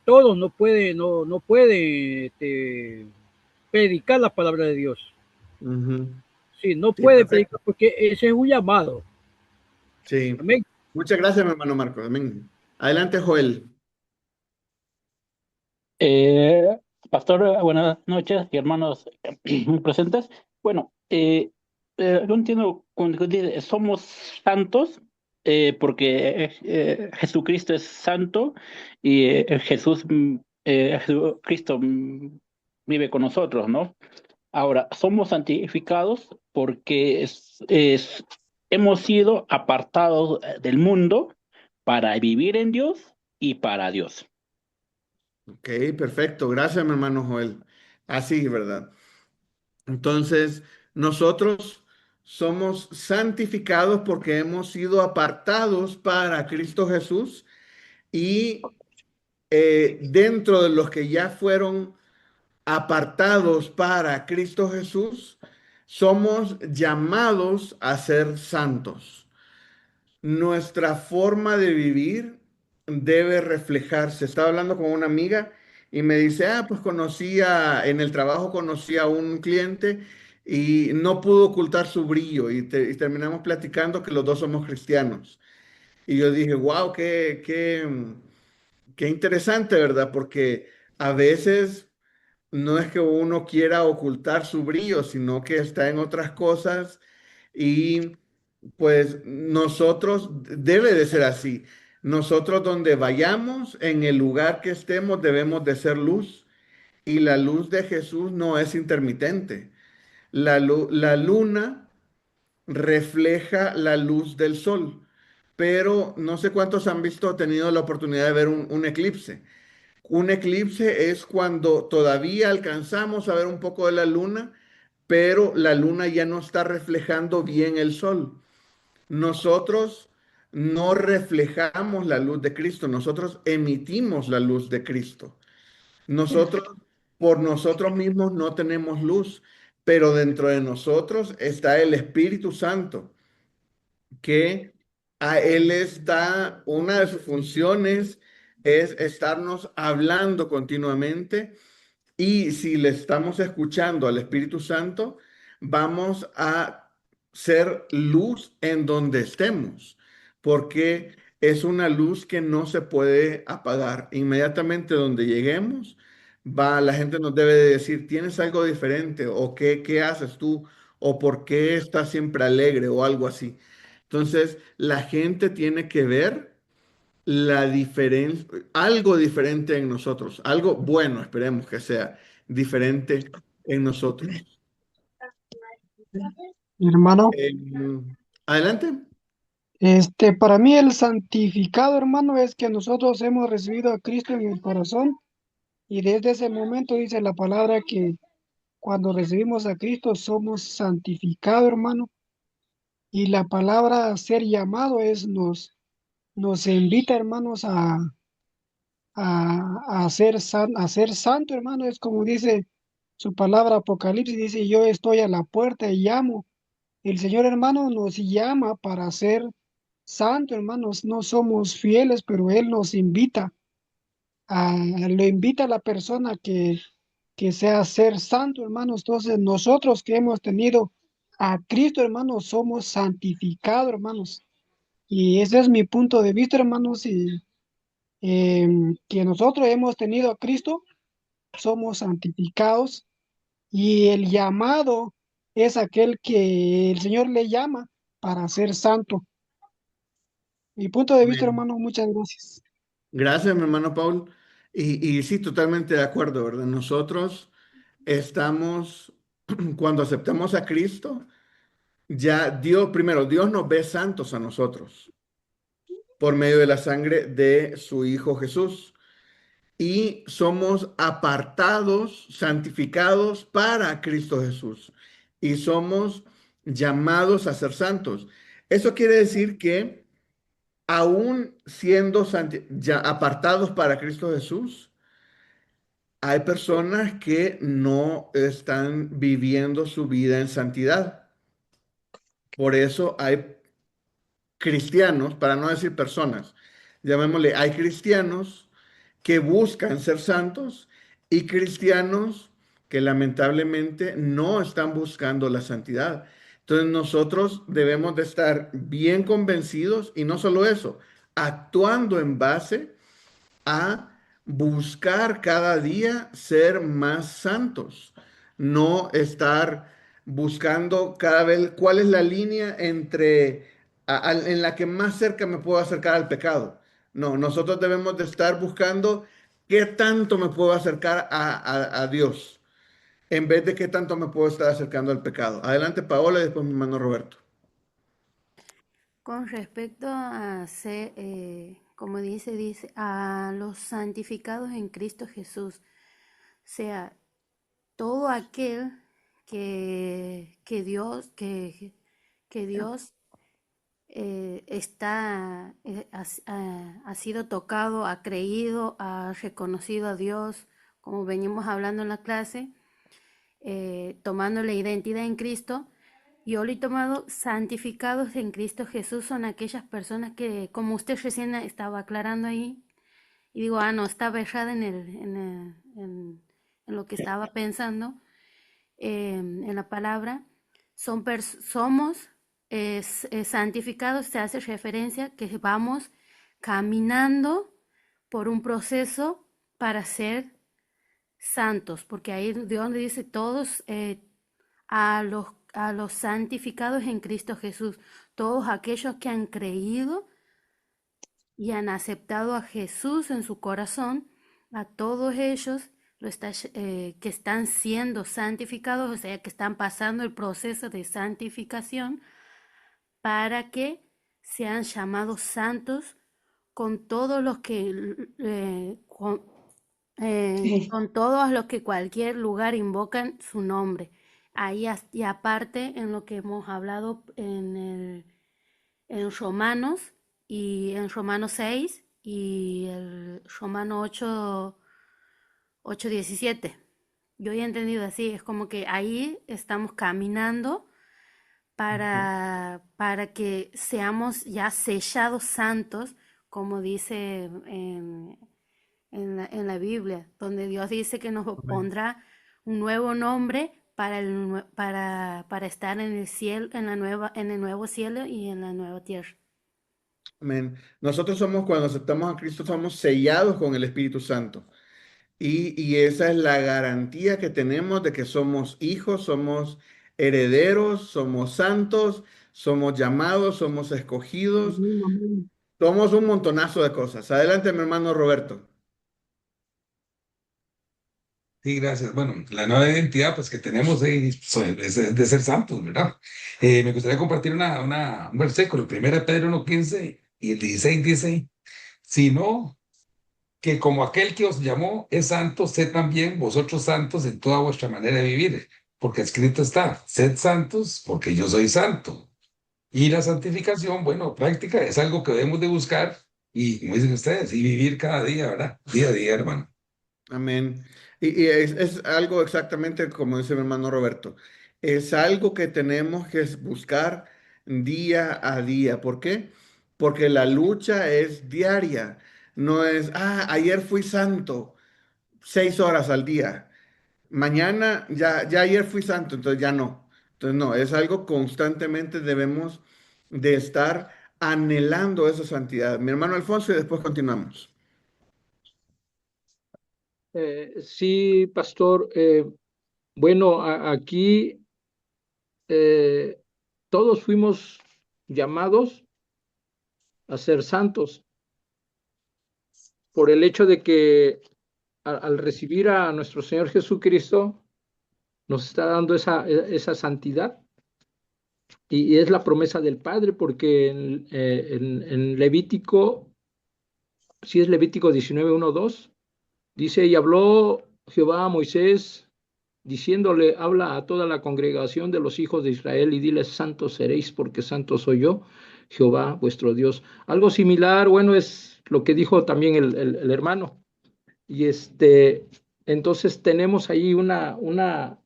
todos no pueden predicar la palabra de Dios. Ujú. Sí, no Sí, puede perfecto. predicar porque ese es un llamado. Sí. Amén. Muchas gracias, mi hermano Marco. Amén. Adelante, Joel. Eh, Pastor, buenas noches y hermanos presentes. Bueno, yo entiendo cuando dice somos santos porque Jesucristo es santo y Jesucristo vive con nosotros, ¿no? Ahora, somos santificados porque hemos sido apartados del mundo para vivir en Dios y para Dios. Ok, perfecto. Gracias, mi hermano Joel. Así, ¿verdad? Entonces, nosotros somos santificados porque hemos sido apartados para Cristo Jesús, y dentro de los que ya fueron apartados para Cristo Jesús, somos llamados a ser santos. Nuestra forma de vivir debe reflejarse. Estaba hablando con una amiga y me dice, pues en el trabajo conocí a un cliente y no pudo ocultar su brillo, y terminamos platicando que los dos somos cristianos. Y yo dije, wow, qué interesante, ¿verdad? Porque a veces no es que uno quiera ocultar su brillo, sino que está en otras cosas, y pues nosotros, debe de ser así. Nosotros donde vayamos, en el lugar que estemos, debemos de ser luz, y la luz de Jesús no es intermitente. La luna refleja la luz del sol. pero no sé cuántos han visto, tenido la oportunidad de ver un eclipse. Un eclipse es cuando todavía alcanzamos a ver un poco de la luna, pero la luna ya no está reflejando bien el sol. Nosotros no reflejamos la luz de Cristo, nosotros emitimos la luz de Cristo. Nosotros, por nosotros mismos, no tenemos luz, pero dentro de nosotros está el Espíritu Santo, que a Él está, una de sus funciones es estarnos hablando continuamente, y si le estamos escuchando al Espíritu Santo, vamos a ser luz en donde estemos, porque es una luz que no se puede apagar. Inmediatamente donde lleguemos, la gente nos debe de decir, ¿tienes algo diferente? ¿O qué haces tú? ¿O por qué estás siempre alegre? O algo así. Entonces, la gente tiene que ver la diferencia, algo diferente en nosotros, algo bueno, esperemos que sea diferente en nosotros. Hermano, Adelante. para mí el santificado, hermano, es que nosotros hemos recibido a Cristo en el corazón y desde ese momento dice la palabra que cuando recibimos a Cristo somos santificados, hermano, y la palabra ser llamado nos invita, hermanos, a ser santo, hermano. Es como dice su palabra Apocalipsis, dice, yo estoy a la puerta y llamo. El Señor, hermano, nos llama para ser santo, hermanos. No somos fieles, pero Él nos invita, lo invita a la persona que sea ser santo, hermanos. Entonces, nosotros que hemos tenido a Cristo, hermanos, somos santificados, hermanos. Y ese es mi punto de vista, hermanos, y que nosotros hemos tenido a Cristo, somos santificados, y el llamado es aquel que el Señor le llama para ser santo. Mi punto de vista, Amén. hermano, muchas gracias. Gracias, mi hermano Paul. Y sí, totalmente de acuerdo, ¿verdad? Nosotros estamos, cuando aceptamos a Cristo, ya Dios, primero, Dios nos ve santos a nosotros por medio de la sangre de su Hijo Jesús. Y somos apartados, santificados para Cristo Jesús. Y somos llamados a ser santos. Eso quiere decir que aún siendo ya apartados para Cristo Jesús, hay personas que no están viviendo su vida en santidad. Por eso hay cristianos, para no decir personas, llamémosle, hay cristianos que buscan ser santos y cristianos que lamentablemente no están buscando la santidad. Entonces nosotros debemos de estar bien convencidos, y no solo eso, actuando en base a buscar cada día ser más santos, no estar buscando cada vez cuál es la línea entre en la que más cerca me puedo acercar al pecado. No, nosotros debemos de estar buscando qué tanto me puedo acercar a Dios, en vez de qué tanto me puedo estar acercando al pecado. Adelante, Paola, y después mi hermano Roberto. Con respecto a ser, como dice, a los santificados en Cristo Jesús, o sea, todo aquel que Dios, que Dios ha sido tocado, ha creído, ha reconocido a Dios, como venimos hablando en la clase, tomando la identidad en Cristo. Yo lo he tomado, santificados en Cristo Jesús son aquellas personas que, como usted recién estaba aclarando ahí, y digo, no, estaba errada en lo que estaba pensando, en la palabra, somos santificados, se hace referencia que vamos caminando por un proceso para ser santos, porque ahí Dios dice todos a los santificados en Cristo Jesús, todos aquellos que han creído y han aceptado a Jesús en su corazón, a todos ellos que están siendo santificados, o sea, que están pasando el proceso de santificación para que sean llamados santos con todos los que con todos los que cualquier lugar invocan su nombre. Ahí y aparte en lo que hemos hablado en Romanos y en Romanos 6 y el Romano 8:17. Yo he entendido así, es como que ahí estamos caminando para que seamos ya sellados santos, como dice en la Biblia, donde Dios dice que nos pondrá un nuevo nombre para estar en el cielo, en el nuevo cielo y en la nueva tierra. Amén. Nosotros somos, cuando aceptamos a Cristo, somos sellados con el Espíritu Santo. Y esa es la garantía que tenemos de que somos hijos, somos herederos, somos santos, somos llamados, somos escogidos, somos un montonazo de cosas. Adelante, mi hermano Roberto. Sí, gracias. Bueno, la nueva identidad pues, que tenemos es de ser santos, ¿verdad? Me gustaría compartir un versículo, 1 Pedro 1:15 y el 16 dice, sino que como aquel que os llamó es santo, sed también vosotros santos en toda vuestra manera de vivir, porque escrito está, sed santos porque yo soy santo. Y la santificación, bueno, práctica, es algo que debemos de buscar y, como dicen ustedes, y vivir cada día, ¿verdad? Día a día, hermano. Amén. Y es algo exactamente como dice mi hermano Roberto. Es algo que tenemos que buscar día a día. ¿Por qué? Porque la lucha es diaria. No es, ayer fui santo, 6 horas al día. Mañana, ya ayer fui santo, entonces ya no. Entonces no, es algo constantemente debemos de estar anhelando esa santidad. Mi hermano Alfonso y después continuamos. Sí, pastor. Bueno, aquí todos fuimos llamados a ser santos por el hecho de que al recibir a nuestro Señor Jesucristo nos está dando esa santidad y es la promesa del Padre porque en Levítico, si es Levítico 19:1-2, dice, y habló Jehová a Moisés diciéndole, habla a toda la congregación de los hijos de Israel y diles, santos seréis porque santo soy yo, Jehová vuestro Dios. Algo similar, bueno, es lo que dijo también el hermano. Y entonces tenemos ahí una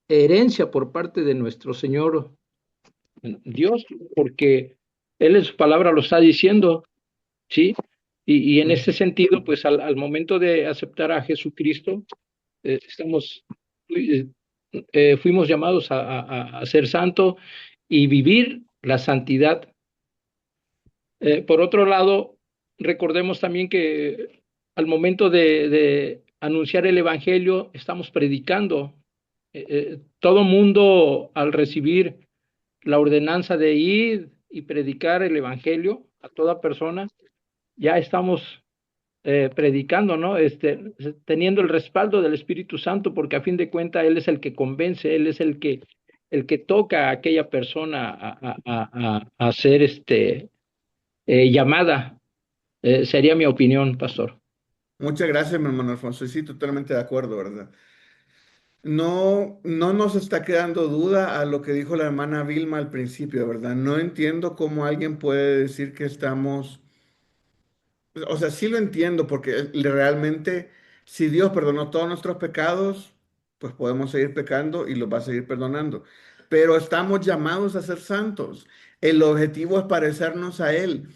herencia por parte de nuestro Señor Dios, porque Él en su palabra lo está diciendo, ¿sí? Y en ese sentido, pues al momento de aceptar a Jesucristo, fuimos llamados a ser santo y vivir la santidad. Por otro lado, recordemos también que al momento de anunciar el Evangelio, estamos predicando. Todo mundo al recibir la ordenanza de ir y predicar el Evangelio a toda persona, ya estamos predicando, ¿no? Teniendo el respaldo del Espíritu Santo, porque a fin de cuentas Él es el que convence, Él es el que toca a aquella persona a ser llamada. Sería mi opinión, pastor. Muchas gracias, mi hermano Alfonso. Y sí, totalmente de acuerdo, ¿verdad? No, no nos está quedando duda a lo que dijo la hermana Vilma al principio, ¿verdad? No entiendo cómo alguien puede decir que estamos. O sea, sí lo entiendo porque realmente si Dios perdonó todos nuestros pecados, pues podemos seguir pecando y los va a seguir perdonando. Pero estamos llamados a ser santos. El objetivo es parecernos a Él.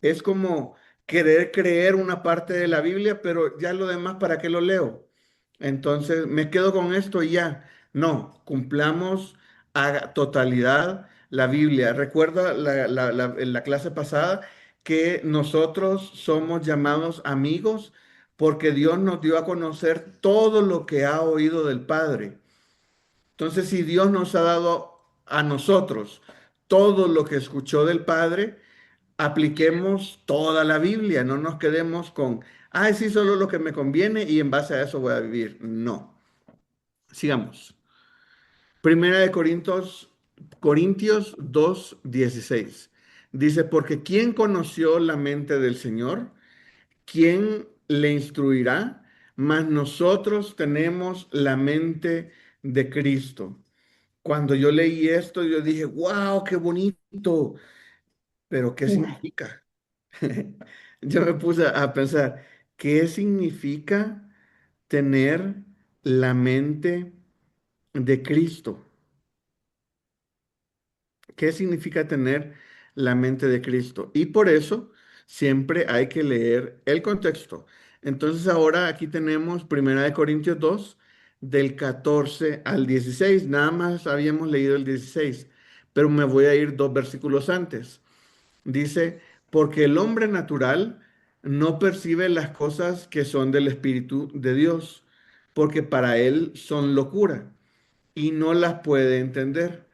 Es como querer creer una parte de la Biblia, pero ya lo demás, ¿para qué lo leo? Entonces, me quedo con esto y ya. No, cumplamos a totalidad la Biblia. Recuerda en la clase pasada que nosotros somos llamados amigos porque Dios nos dio a conocer todo lo que ha oído del Padre. Entonces, si Dios nos ha dado a nosotros todo lo que escuchó del Padre, apliquemos toda la Biblia, no nos quedemos con, sí, solo lo que me conviene y en base a eso voy a vivir. No. Sigamos. Primera de Corintios 2:16. Dice, porque ¿quién conoció la mente del Señor? ¿Quién le instruirá? Mas nosotros tenemos la mente de Cristo. Cuando yo leí esto, yo dije, wow, qué bonito, pero ¿qué significa? Yo me puse a pensar, ¿qué significa tener la mente de Cristo? ¿Qué significa tener la mente de Cristo? Y por eso siempre hay que leer el contexto. Entonces ahora aquí tenemos 1 Corintios 2 del 14 al 16. Nada más habíamos leído el 16, pero me voy a ir 2 versículos antes. Dice, porque el hombre natural no percibe las cosas que son del Espíritu de Dios, porque para él son locura y no las puede entender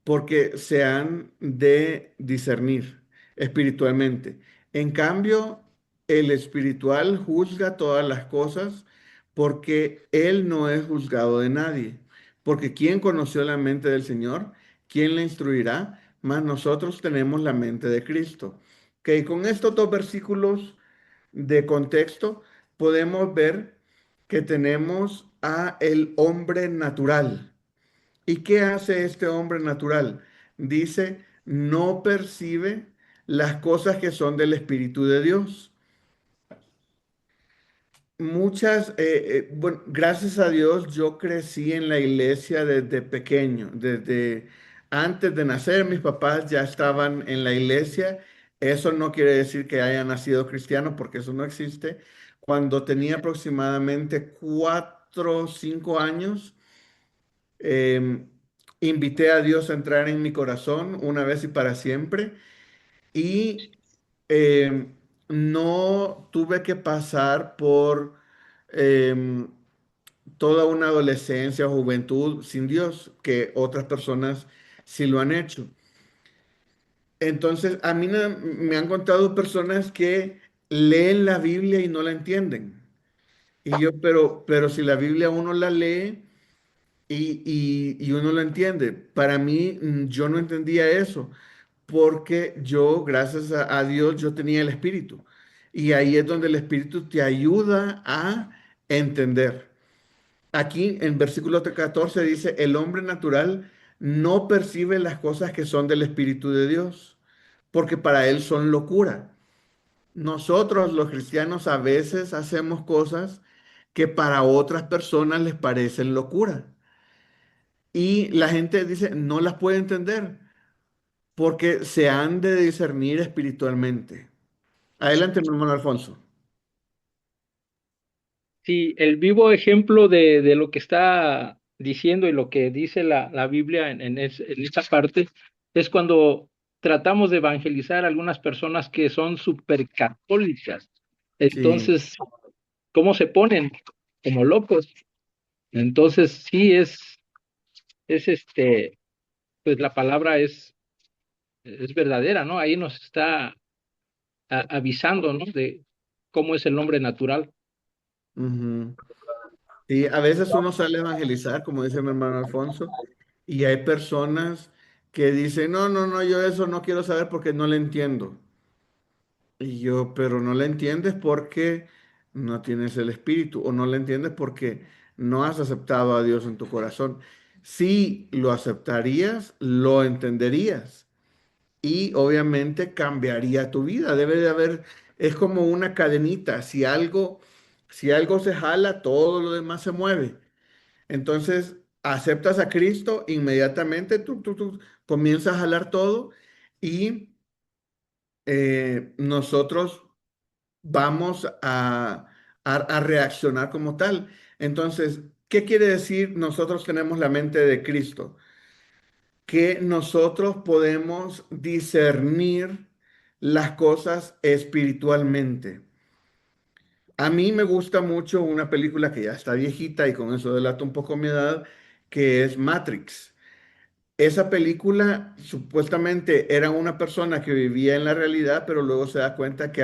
porque se han de discernir espiritualmente. En cambio, el espiritual juzga todas las cosas porque él no es juzgado de nadie. Porque ¿quién conoció la mente del Señor? ¿Quién le instruirá? Mas nosotros tenemos la mente de Cristo. Que con estos 2 versículos de contexto podemos ver que tenemos a el hombre natural. ¿Y qué hace este hombre natural? Dice, no percibe las cosas que son del Espíritu de Dios. Bueno, gracias a Dios, yo crecí en la iglesia desde pequeño, desde antes de nacer, mis papás ya estaban en la iglesia. Eso no quiere decir que haya nacido cristiano, porque eso no existe. Cuando tenía aproximadamente 4 o 5 años, Em, invité a Dios a entrar en mi corazón una vez y para siempre y em, no tuve que pasar por em, toda una adolescencia o juventud sin Dios, que otras personas sí lo han hecho. Entonces, a mí me han contado personas que leen la Biblia y no la entienden. Y yo, pero si la Biblia uno la lee y uno lo entiende. Para mí, yo no entendía eso, porque yo, gracias a Dios, yo tenía el Espíritu. Y ahí es donde el Espíritu te ayuda a entender. Aquí en versículo 14 dice, el hombre natural no percibe las cosas que son del Espíritu de Dios, porque para él son locura. Nosotros los cristianos a veces hacemos cosas que para otras personas les parecen locura. Y la gente dice, no las puede entender porque se han de discernir espiritualmente. Adelante, mi hermano Alfonso. Sí, el vivo ejemplo de lo que está diciendo y lo que dice la Biblia en esta parte es cuando tratamos de evangelizar a algunas personas que son súper católicas. Sí. Entonces, ¿cómo se ponen? Como locos. Entonces, sí es pues la palabra es verdadera, ¿no? Ahí nos está avisando, ¿no? De cómo es el hombre natural. Ujú. Sí, a veces uno sale a evangelizar, como dice mi hermano Alfonso, y hay personas que dicen, no, no, no, yo eso no quiero saber porque no le entiendo. Y yo, pero no le entiendes porque no tienes el espíritu o no le entiendes porque no has aceptado a Dios en tu corazón. Si lo aceptarías, lo entenderías y obviamente cambiaría tu vida. Debe de haber, es como una cadenita. Si algo se jala, todo lo demás se mueve. Entonces, aceptas a Cristo, inmediatamente tú comienzas a jalar todo y nosotros vamos a reaccionar como tal. Entonces, ¿qué quiere decir nosotros tenemos la mente de Cristo? Que nosotros podemos discernir las cosas espiritualmente. A mí me gusta mucho una película que ya está viejita y con eso delata un poco mi edad, que es Matrix. Esa película supuestamente era una persona que vivía en la realidad, pero luego se da cuenta que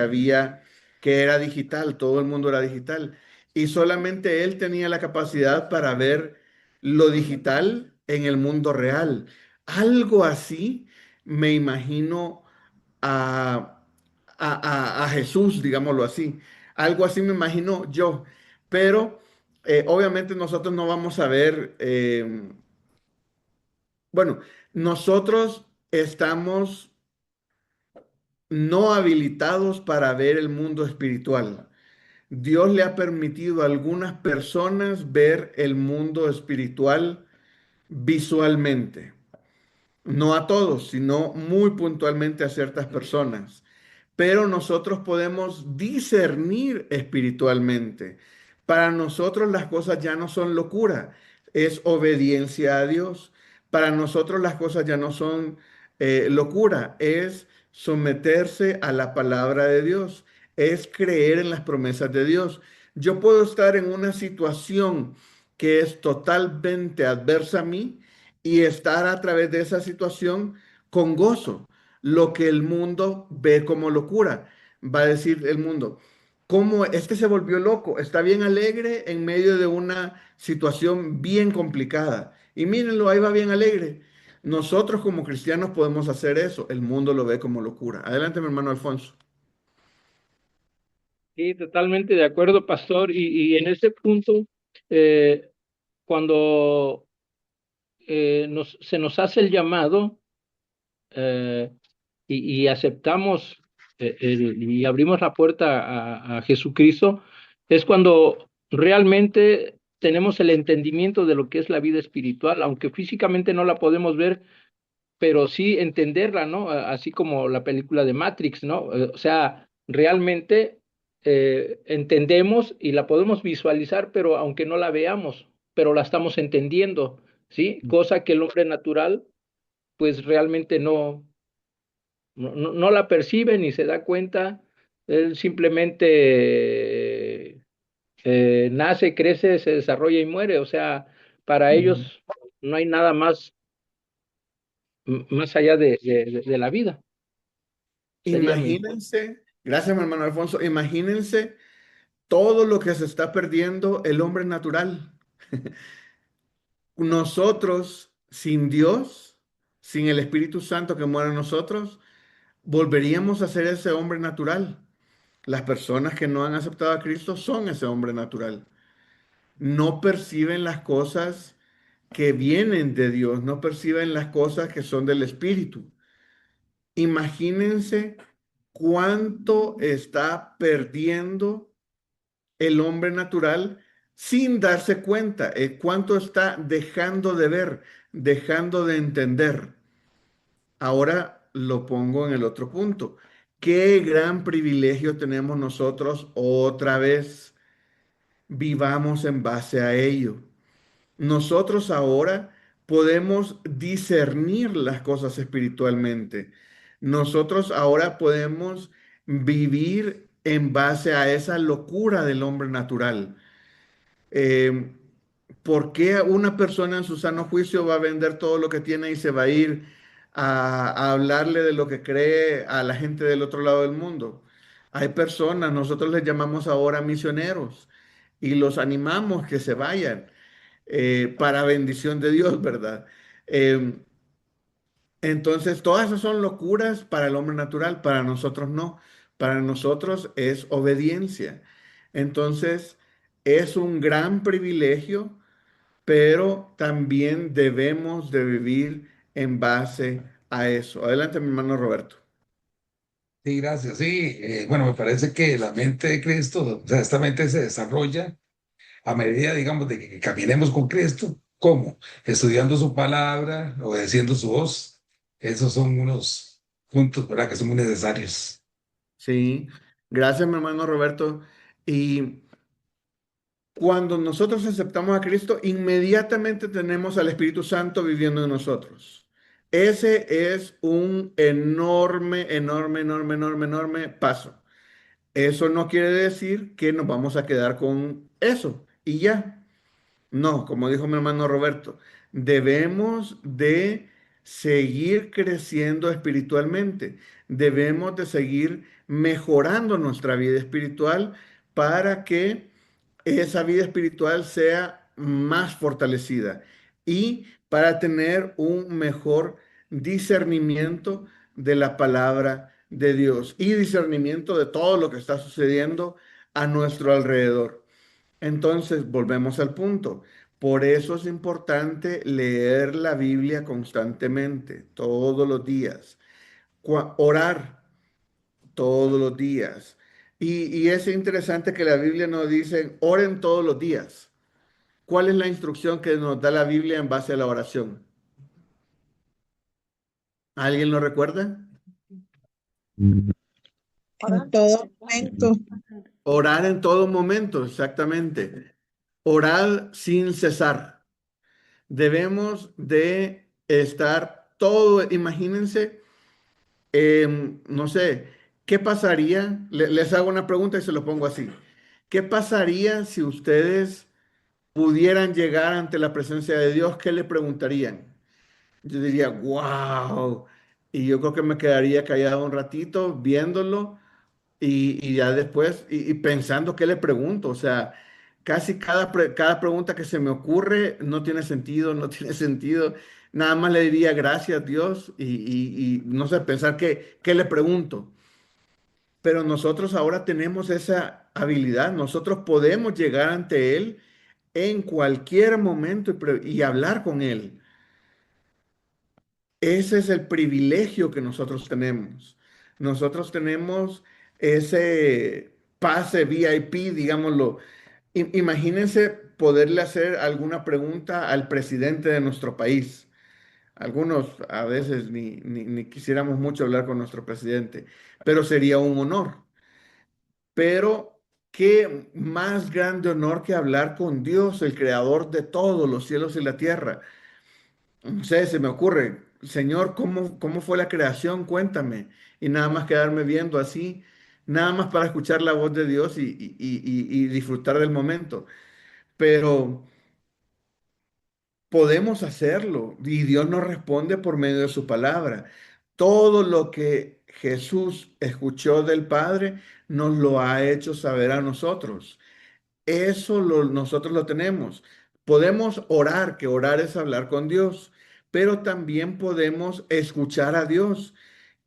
era digital, todo el mundo era digital. Y solamente él tenía la capacidad para ver lo digital en el mundo real. Algo así me imagino a, a Jesús, digámoslo así. Algo así me imagino yo. Pero obviamente nosotros no vamos a ver, bueno, nosotros estamos no habilitados para ver el mundo espiritual. Dios le ha permitido a algunas personas ver el mundo espiritual visualmente. No a todos, sino muy puntualmente a ciertas personas. Pero nosotros podemos discernir espiritualmente. Para nosotros las cosas ya no son locura, es obediencia a Dios. Para nosotros las cosas ya no son locura, es someterse a la palabra de Dios, es creer en las promesas de Dios. Yo puedo estar en una situación que es totalmente adversa a mí y estar a través de esa situación con gozo. Lo que el mundo ve como locura. Va a decir el mundo, ¿cómo este se volvió loco? Está bien alegre en medio de una situación bien complicada. Y mírenlo, ahí va bien alegre. Nosotros como cristianos podemos hacer eso. El mundo lo ve como locura. Adelante, mi hermano Alfonso. Sí, totalmente de acuerdo, pastor. Y en ese punto, eh, cuando se nos hace el llamado eh, y aceptamos y abrimos la puerta a Jesucristo, es cuando realmente tenemos el entendimiento de lo que es la vida espiritual, aunque físicamente no la podemos ver, pero sí entenderla, ¿no? Así como la película de Matrix, ¿no? O sea, realmente entendemos y la podemos visualizar, pero aunque no la veamos, pero la estamos entendiendo, ¿sí? Cosa que el hombre natural, pues realmente no la percibe ni se da cuenta. Él simplemente nace, crece, se desarrolla y muere. O sea, para ellos no hay nada más allá de la vida. Sería mi... Imagínense, gracias, mi hermano Alfonso, imagínense todo lo que se está perdiendo el hombre natural. Nosotros, sin Dios, sin el Espíritu Santo que mora en nosotros, volveríamos a ser ese hombre natural. Las personas que no han aceptado a Cristo son ese hombre natural. No perciben las cosas que vienen de Dios, no perciben las cosas que son del Espíritu. Imagínense cuánto está perdiendo el hombre natural sin darse cuenta, cuánto está dejando de ver, dejando de entender. Ahora lo pongo en el otro punto. Qué gran privilegio tenemos nosotros otra vez. Vivamos en base a ello. Nosotros ahora podemos discernir las cosas espiritualmente. Nosotros ahora podemos vivir en base a esa locura del hombre natural. Eh, ¿Por qué una persona en su sano juicio va a vender todo lo que tiene y se va a ir a hablarle de lo que cree a la gente del otro lado del mundo? Hay personas, nosotros les llamamos ahora misioneros y los animamos que se vayan para bendición de Dios, ¿verdad? Eh, entonces, todas esas son locuras para el hombre natural, para nosotros no. Para nosotros es obediencia. Entonces, es un gran privilegio, pero también debemos de vivir en base a eso. Adelante, mi hermano Roberto. Sí, gracias. Sí, bueno, me parece que la mente de Cristo, o sea, esta mente se desarrolla a medida, digamos, de que caminemos con Cristo. ¿Cómo? Estudiando su palabra, obedeciendo su voz. Esos son unos puntos, ¿verdad?, que son muy necesarios. Sí, gracias, mi hermano Roberto. Y cuando nosotros aceptamos a Cristo, inmediatamente tenemos al Espíritu Santo viviendo en nosotros. Ese es un enorme, enorme, enorme, enorme, enorme paso. Eso no quiere decir que nos vamos a quedar con eso y ya. No, como dijo mi hermano Roberto, debemos de seguir creciendo espiritualmente. Debemos de seguir mejorando nuestra vida espiritual para que esa vida espiritual sea más fortalecida y para tener un mejor discernimiento de la palabra de Dios y discernimiento de todo lo que está sucediendo a nuestro alrededor. Entonces, volvemos al punto. Por eso es importante leer la Biblia constantemente, todos los días. Orar todos los días. Y es interesante que la Biblia nos dice, oren todos los días. ¿Cuál es la instrucción que nos da la Biblia en base a la oración? ¿Alguien lo recuerda? En todo momento. Orar en todo momento, exactamente. Orar sin cesar. Debemos de estar todo, imagínense, no sé, ¿qué pasaría? Les hago una pregunta y se lo pongo así. ¿Qué pasaría si ustedes pudieran llegar ante la presencia de Dios? ¿Qué le preguntarían? Yo diría, wow. Y yo creo que me quedaría callado un ratito viéndolo y ya después, y pensando qué le pregunto. O sea, casi cada pregunta que se me ocurre no tiene sentido, no tiene sentido. Nada más le diría gracias Dios y no sé, pensar qué le pregunto. Pero nosotros ahora tenemos esa habilidad. Nosotros podemos llegar ante Él en cualquier momento y hablar con Él. Ese es el privilegio que nosotros tenemos. Nosotros tenemos ese pase VIP, digámoslo. Imagínense poderle hacer alguna pregunta al presidente de nuestro país. Algunos a veces ni quisiéramos mucho hablar con nuestro presidente, pero sería un honor. Pero qué más grande honor que hablar con Dios, el creador de todos los cielos y la tierra. No sé, se me ocurre, Señor, ¿cómo fue la creación? Cuéntame. Y nada más quedarme viendo así, nada más para escuchar la voz de Dios y disfrutar del momento. Pero podemos hacerlo y Dios nos responde por medio de su palabra. Todo lo que Jesús escuchó del Padre nos lo ha hecho saber a nosotros. Nosotros lo tenemos. Podemos orar, que orar es hablar con Dios, pero también podemos escuchar a Dios,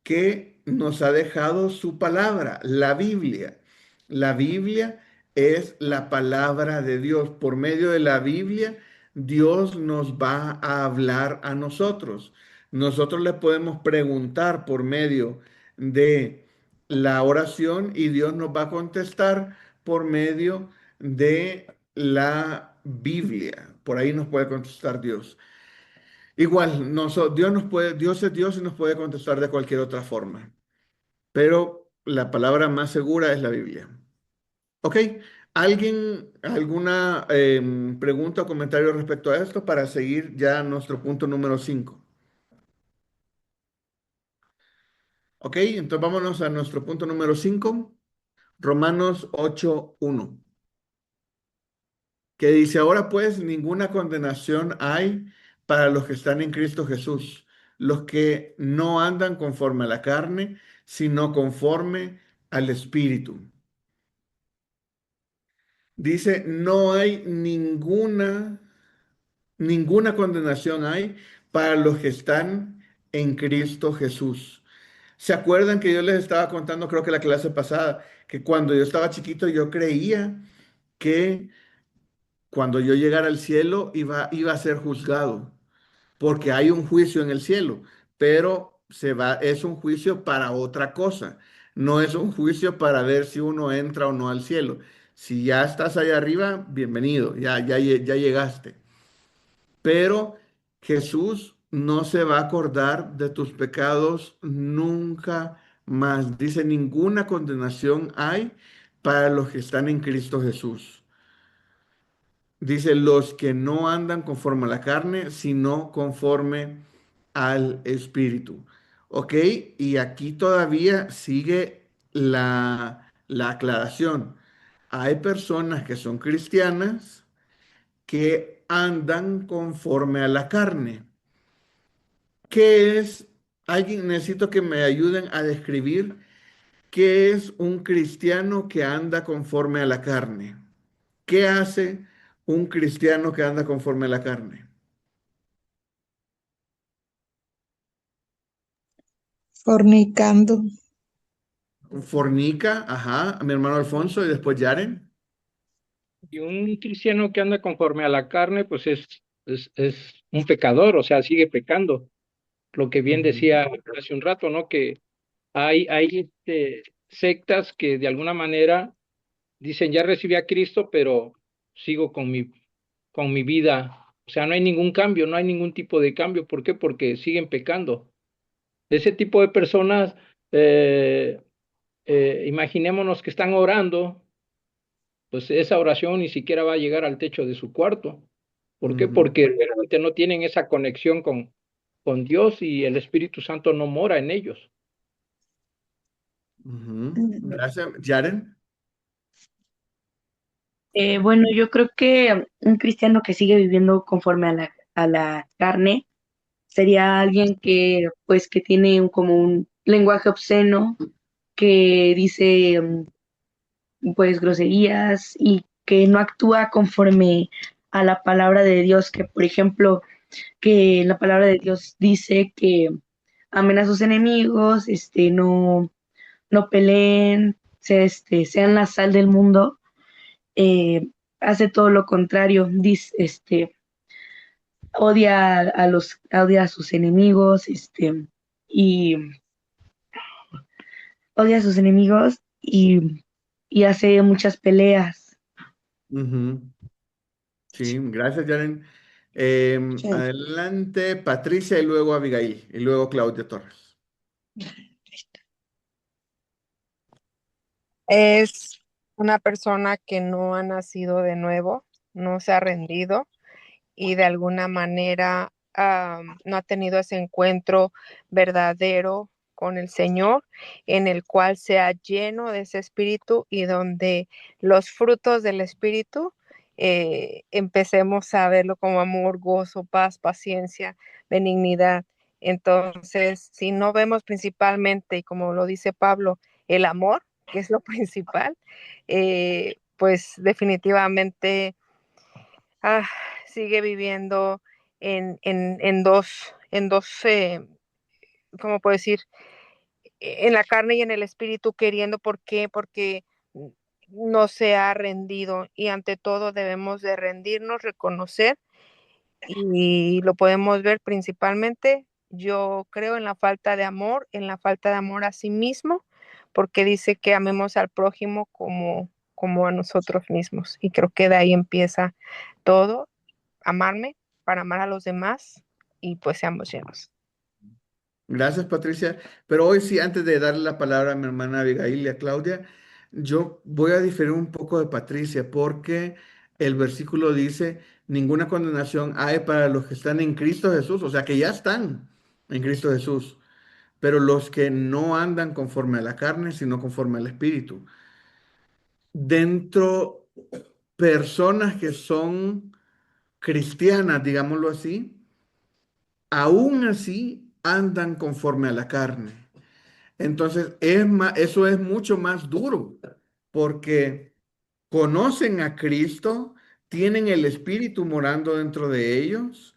que nos ha dejado su palabra, la Biblia. La Biblia es la palabra de Dios. Por medio de la Biblia, Dios nos va a hablar a nosotros. Nosotros le podemos preguntar por medio de la oración y Dios nos va a contestar por medio de la Biblia. Por ahí nos puede contestar Dios. Igual, Dios es Dios y nos puede contestar de cualquier otra forma, pero la palabra más segura es la Biblia. ¿Ok? ¿Alguna pregunta o comentario respecto a esto para seguir ya nuestro punto número 5? Ok, entonces vámonos a nuestro punto número 5, Romanos 8:1, que dice, ahora pues ninguna condenación hay para los que están en Cristo Jesús, los que no andan conforme a la carne, sino conforme al Espíritu. Dice, no hay ninguna condenación hay para los que están en Cristo Jesús. ¿Se acuerdan que yo les estaba contando, creo que la clase pasada, que cuando yo estaba chiquito yo creía que cuando yo llegara al cielo iba a ser juzgado, porque hay un juicio en el cielo, pero es un juicio para otra cosa, no es un juicio para ver si uno entra o no al cielo. Si ya estás allá arriba, bienvenido, ya llegaste. Pero Jesús no se va a acordar de tus pecados nunca más. Dice, ninguna condenación hay para los que están en Cristo Jesús. Dice, los que no andan conforme a la carne, sino conforme al Espíritu. ¿Ok? Y aquí todavía sigue la aclaración. Hay personas que son cristianas que andan conforme a la carne. ¿Qué es? Necesito que me ayuden a describir qué es un cristiano que anda conforme a la carne. ¿Qué hace un cristiano que anda conforme a la carne? Fornicando. fornica, ajá, a mi hermano Alfonso y después Yaren. Y un cristiano que anda conforme a la carne, pues es un pecador, o sea, sigue pecando. Lo que bien decía hace un rato, ¿no? Que hay sectas que de alguna manera dicen, ya recibí a Cristo, pero sigo con mi vida. O sea, no hay ningún cambio, no hay ningún tipo de cambio. ¿Por qué? Porque siguen pecando. Ese tipo de personas, imaginémonos que están orando, pues esa oración ni siquiera va a llegar al techo de su cuarto. ¿Por qué? Porque realmente no tienen esa conexión con Dios y el Espíritu Santo no mora en ellos. Gracias. Yaren. Bueno, yo creo que un cristiano que sigue viviendo conforme a la carne sería alguien que, pues, que tiene como un lenguaje obsceno, que dice, pues, groserías y que no actúa conforme a la palabra de Dios, que, por ejemplo, que la palabra de Dios dice que amen a sus enemigos, no peleen, sean la sal del mundo. Hace todo lo contrario, dice, odia a sus enemigos, y odia a sus enemigos y hace muchas peleas. Sí, gracias, Yaren. Sí. Adelante, Patricia y luego Abigail y luego Claudia Torres. Es una persona que no ha nacido de nuevo, no se ha rendido y de alguna manera no ha tenido ese encuentro verdadero con el Señor, en el cual sea lleno de ese espíritu y donde los frutos del espíritu empecemos a verlo como amor, gozo, paz, paciencia, benignidad. Entonces, si no vemos principalmente, y como lo dice Pablo, el amor, que es lo principal, pues definitivamente sigue viviendo en dos, ¿cómo puedo decir? En la carne y en el espíritu queriendo. ¿Por qué? Porque no se ha rendido y ante todo debemos de rendirnos, reconocer y lo podemos ver principalmente, yo creo, en la falta de amor a sí mismo, porque dice que amemos al prójimo como a nosotros mismos y creo que de ahí empieza todo, amarme para amar a los demás y pues seamos llenos. Gracias, Patricia. Pero hoy sí, antes de darle la palabra a mi hermana Abigail y a Claudia, yo voy a diferir un poco de Patricia porque el versículo dice, ninguna condenación hay para los que están en Cristo Jesús, o sea que ya están en Cristo Jesús, pero los que no andan conforme a la carne, sino conforme al Espíritu. Dentro, personas que son cristianas, digámoslo así, aún así andan conforme a la carne. Entonces, eso es mucho más duro porque conocen a Cristo, tienen el Espíritu morando dentro de ellos,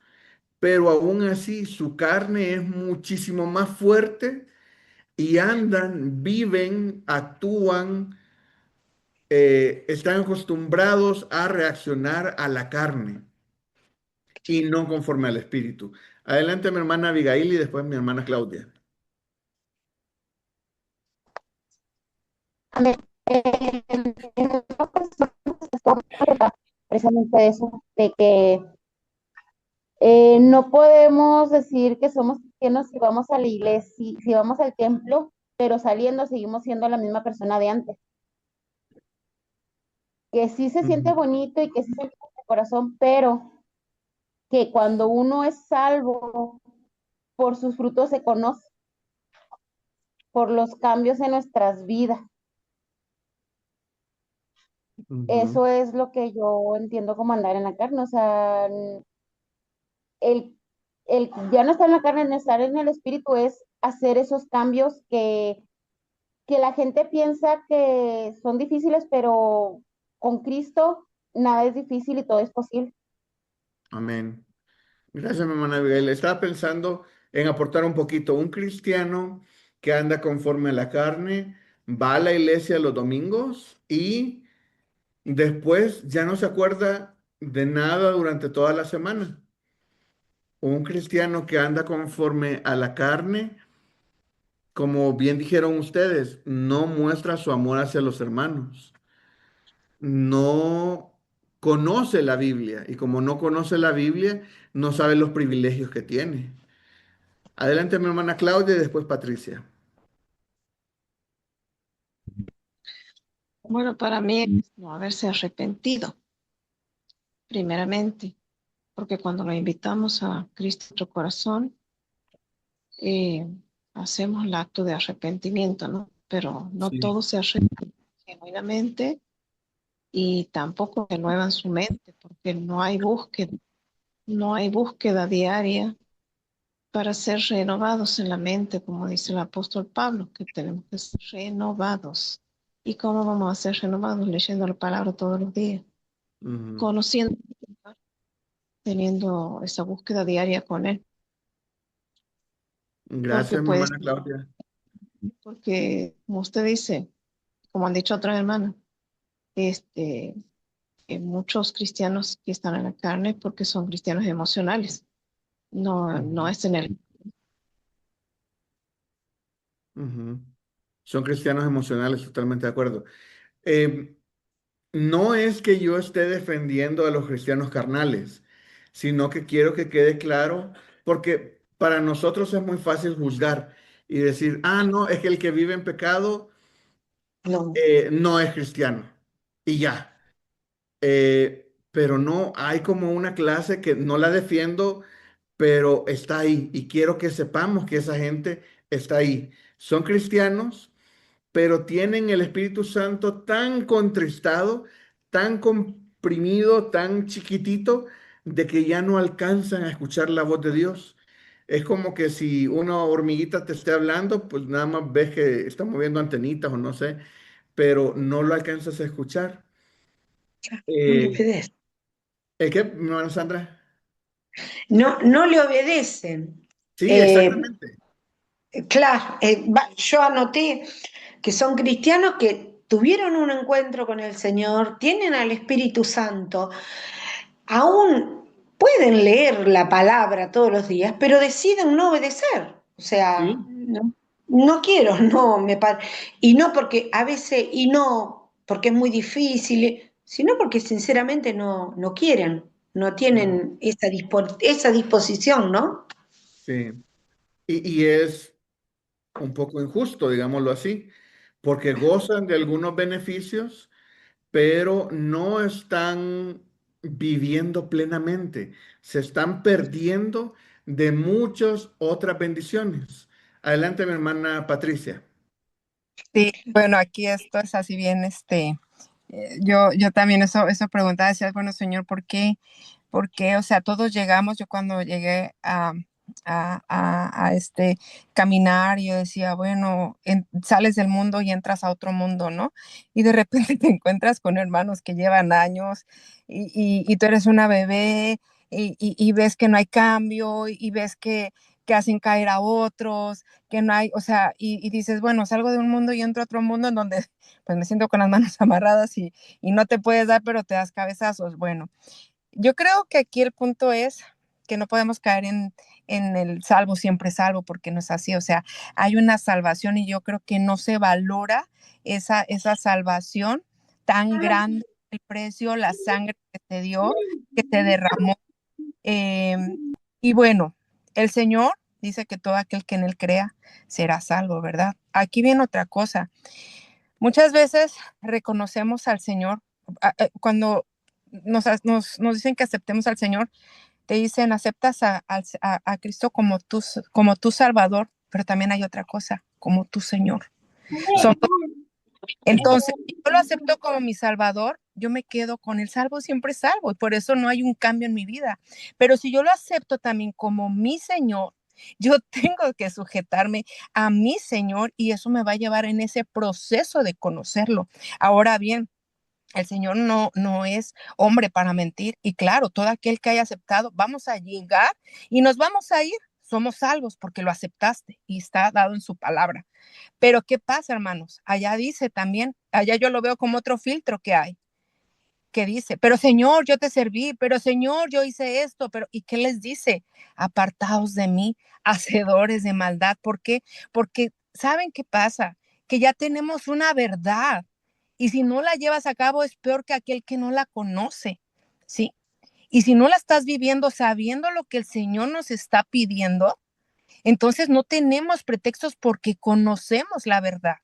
pero aún así su carne es muchísimo más fuerte y andan, viven, actúan, están acostumbrados a reaccionar a la carne y no conforme al Espíritu. Adelante, mi hermana Abigail y después mi hermana Claudia. Amén. En otra ocasión, precisamente eso, de que no podemos decir que somos cristianos si vamos a la iglesia, si vamos al templo, pero saliendo seguimos siendo la misma persona de antes. Que sí se siente bonito y que sí se siente en el corazón, pero que cuando uno es salvo, por sus frutos se conoce, por los cambios en nuestras vidas. Eso es lo que yo entiendo como andar en la carne, o sea, el ya no estar en la carne, en estar en el espíritu es hacer esos cambios que la gente piensa que son difíciles, pero con Cristo nada es difícil y todo es posible. Amén. Gracias, mi hermana Abigail. Estaba pensando en aportar un poquito. Un cristiano que anda conforme a la carne va a la iglesia los domingos y después ya no se acuerda de nada durante toda la semana. Un cristiano que anda conforme a la carne, como bien dijeron ustedes, no muestra su amor hacia los hermanos. No conoce la Biblia y como no conoce la Biblia, no sabe los privilegios que tiene. Adelante, mi hermana Claudia y después Patricia. Bueno, para mí es no haberse arrepentido, primeramente, porque cuando lo invitamos a Cristo en nuestro corazón, hacemos el acto de arrepentimiento, ¿no? Pero no Sí. todos se arrepienten genuinamente y tampoco renuevan su mente, porque no hay búsqueda diaria para ser renovados en la mente, como dice el apóstol Pablo, que tenemos que ser renovados. ¿Y cómo vamos a ser renovados? Leyendo la palabra todos los días, Ujú. conociendo, teniendo esa búsqueda diaria con Él. Gracias, mi Porque hermana Claudia. porque como usted dice, como han dicho otras hermanas, muchos cristianos que están en la carne porque son cristianos emocionales. No es en el... Ujú. Son cristianos emocionales, totalmente de acuerdo. Eh, no es que yo esté defendiendo a los cristianos carnales, sino que quiero que quede claro, porque para nosotros es muy fácil juzgar y decir, ah, no, es que el que vive en pecado No. no es cristiano. Y ya. Pero no, hay como una clase que no la defiendo, pero está ahí. Y quiero que sepamos que esa gente está ahí. Son cristianos, pero tienen el Espíritu Santo tan contristado, tan comprimido, tan chiquitito, de que ya no alcanzan a escuchar la voz de Dios. Es como que si una hormiguita te esté hablando, pues nada más ves que está moviendo antenitas o no sé, pero no lo alcanzas a escuchar. No le Eh, obedecen. ¿El qué, mi hermana Sandra? No le obedecen. Sí, exactamente. Claro, yo anoté que son cristianos que tuvieron un encuentro con el Señor, tienen al Espíritu Santo, aún pueden leer la palabra todos los días, pero deciden no obedecer. O sea, Sí. no quiero, no me y no porque a veces, y no porque es muy difícil, sino porque sinceramente no quieren, no Ujú. tienen esa disposición, ¿no? Sí. Y es un poco injusto, digámoslo así, porque gozan de algunos beneficios, pero no están viviendo plenamente. Se están perdiendo de muchas otras bendiciones. Adelante, mi hermana Patricia. Sí, bueno, aquí esto es así bien, yo también eso preguntaba, decía, bueno, Señor, ¿por qué? Porque, o sea, todos llegamos, yo cuando llegué a este caminar, yo decía, bueno, sales del mundo y entras a otro mundo, ¿no? Y de repente te encuentras con hermanos que llevan años y tú eres una bebé y ves que no hay cambio y ves que hacen caer a otros, que no hay, o sea, y dices, bueno, salgo de un mundo y entro a otro mundo en donde pues me siento con las manos amarradas y no te puedes dar, pero te das cabezazos. Bueno, yo creo que aquí el punto es que no podemos caer en el salvo siempre salvo, porque no es así. O sea, hay una salvación y yo creo que no se valora esa salvación tan grande, el precio, la sangre que se dio, que se derramó. Y bueno, el Señor dice que todo aquel que en Él crea será salvo, ¿verdad? Aquí viene otra cosa. Muchas veces reconocemos al Señor cuando nos dicen que aceptemos al Señor, te dicen aceptas a Cristo como tu Salvador, pero también hay otra cosa, como tu Señor. Entonces, si yo lo acepto como mi Salvador, yo me quedo con el salvo, siempre salvo, y por eso no hay un cambio en mi vida. Pero si yo lo acepto también como mi Señor, yo tengo que sujetarme a mi Señor y eso me va a llevar en ese proceso de conocerlo. Ahora bien, el Señor no es hombre para mentir y claro, todo aquel que haya aceptado, vamos a llegar y nos vamos a ir somos salvos porque lo aceptaste y está dado en su palabra. Pero ¿qué pasa, hermanos? Allá dice también, allá yo lo veo como otro filtro que hay, que dice, pero Señor, yo te serví, pero Señor, yo hice esto, pero ¿y qué les dice? Apartaos de mí, hacedores de maldad. ¿Por qué? Porque ¿saben qué pasa? Que ya tenemos una verdad y si no la llevas a cabo es peor que aquel que no la conoce, ¿sí? Y si no la estás viviendo sabiendo lo que el Señor nos está pidiendo, entonces no tenemos pretextos porque conocemos la verdad.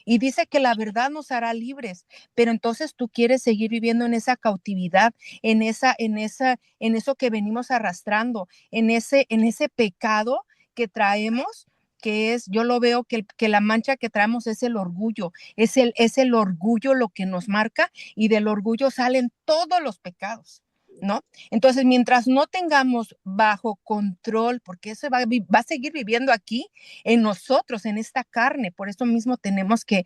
Y dice que la verdad nos hará libres, pero entonces tú quieres seguir viviendo en esa cautividad, en eso que venimos arrastrando, en ese pecado que traemos, que es, yo lo veo que la mancha que traemos es el orgullo, es el orgullo lo que nos marca y del orgullo salen todos los pecados, ¿no? Entonces, mientras no tengamos bajo control, porque eso va a seguir viviendo aquí en nosotros, en esta carne, por eso mismo tenemos que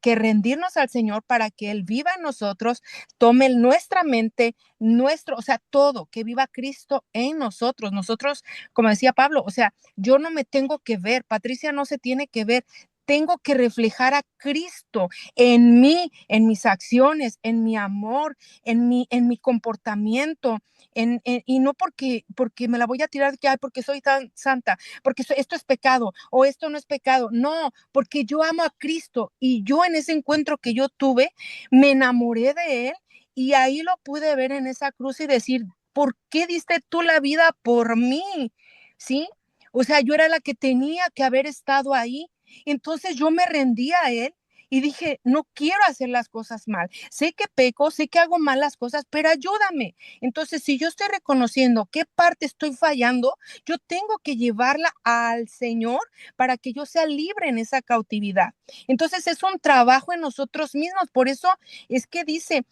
rendirnos al Señor para que Él viva en nosotros, tome nuestra mente, o sea, todo, que viva Cristo en nosotros. Nosotros, como decía Pablo, o sea, yo no me tengo que ver, Patricia no se tiene que ver, tengo que reflejar a Cristo en mí, en mis acciones, en mi amor, en mi comportamiento, y no porque me la voy a tirar de que, ay, porque soy tan santa, porque esto es pecado o esto no es pecado. No, porque yo amo a Cristo y yo en ese encuentro que yo tuve, me enamoré de Él y ahí lo pude ver en esa cruz y decir, ¿por qué diste tú la vida por mí? ¿Sí? O sea, yo era la que tenía que haber estado ahí. Entonces yo me rendí a Él y dije, no quiero hacer las cosas mal. Sé que peco, sé que hago malas cosas, pero ayúdame. Entonces, si yo estoy reconociendo qué parte estoy fallando, yo tengo que llevarla al Señor para que yo sea libre en esa cautividad. Entonces, es un trabajo en nosotros mismos. Por eso es que dice,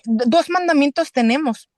dos mandamientos tenemos.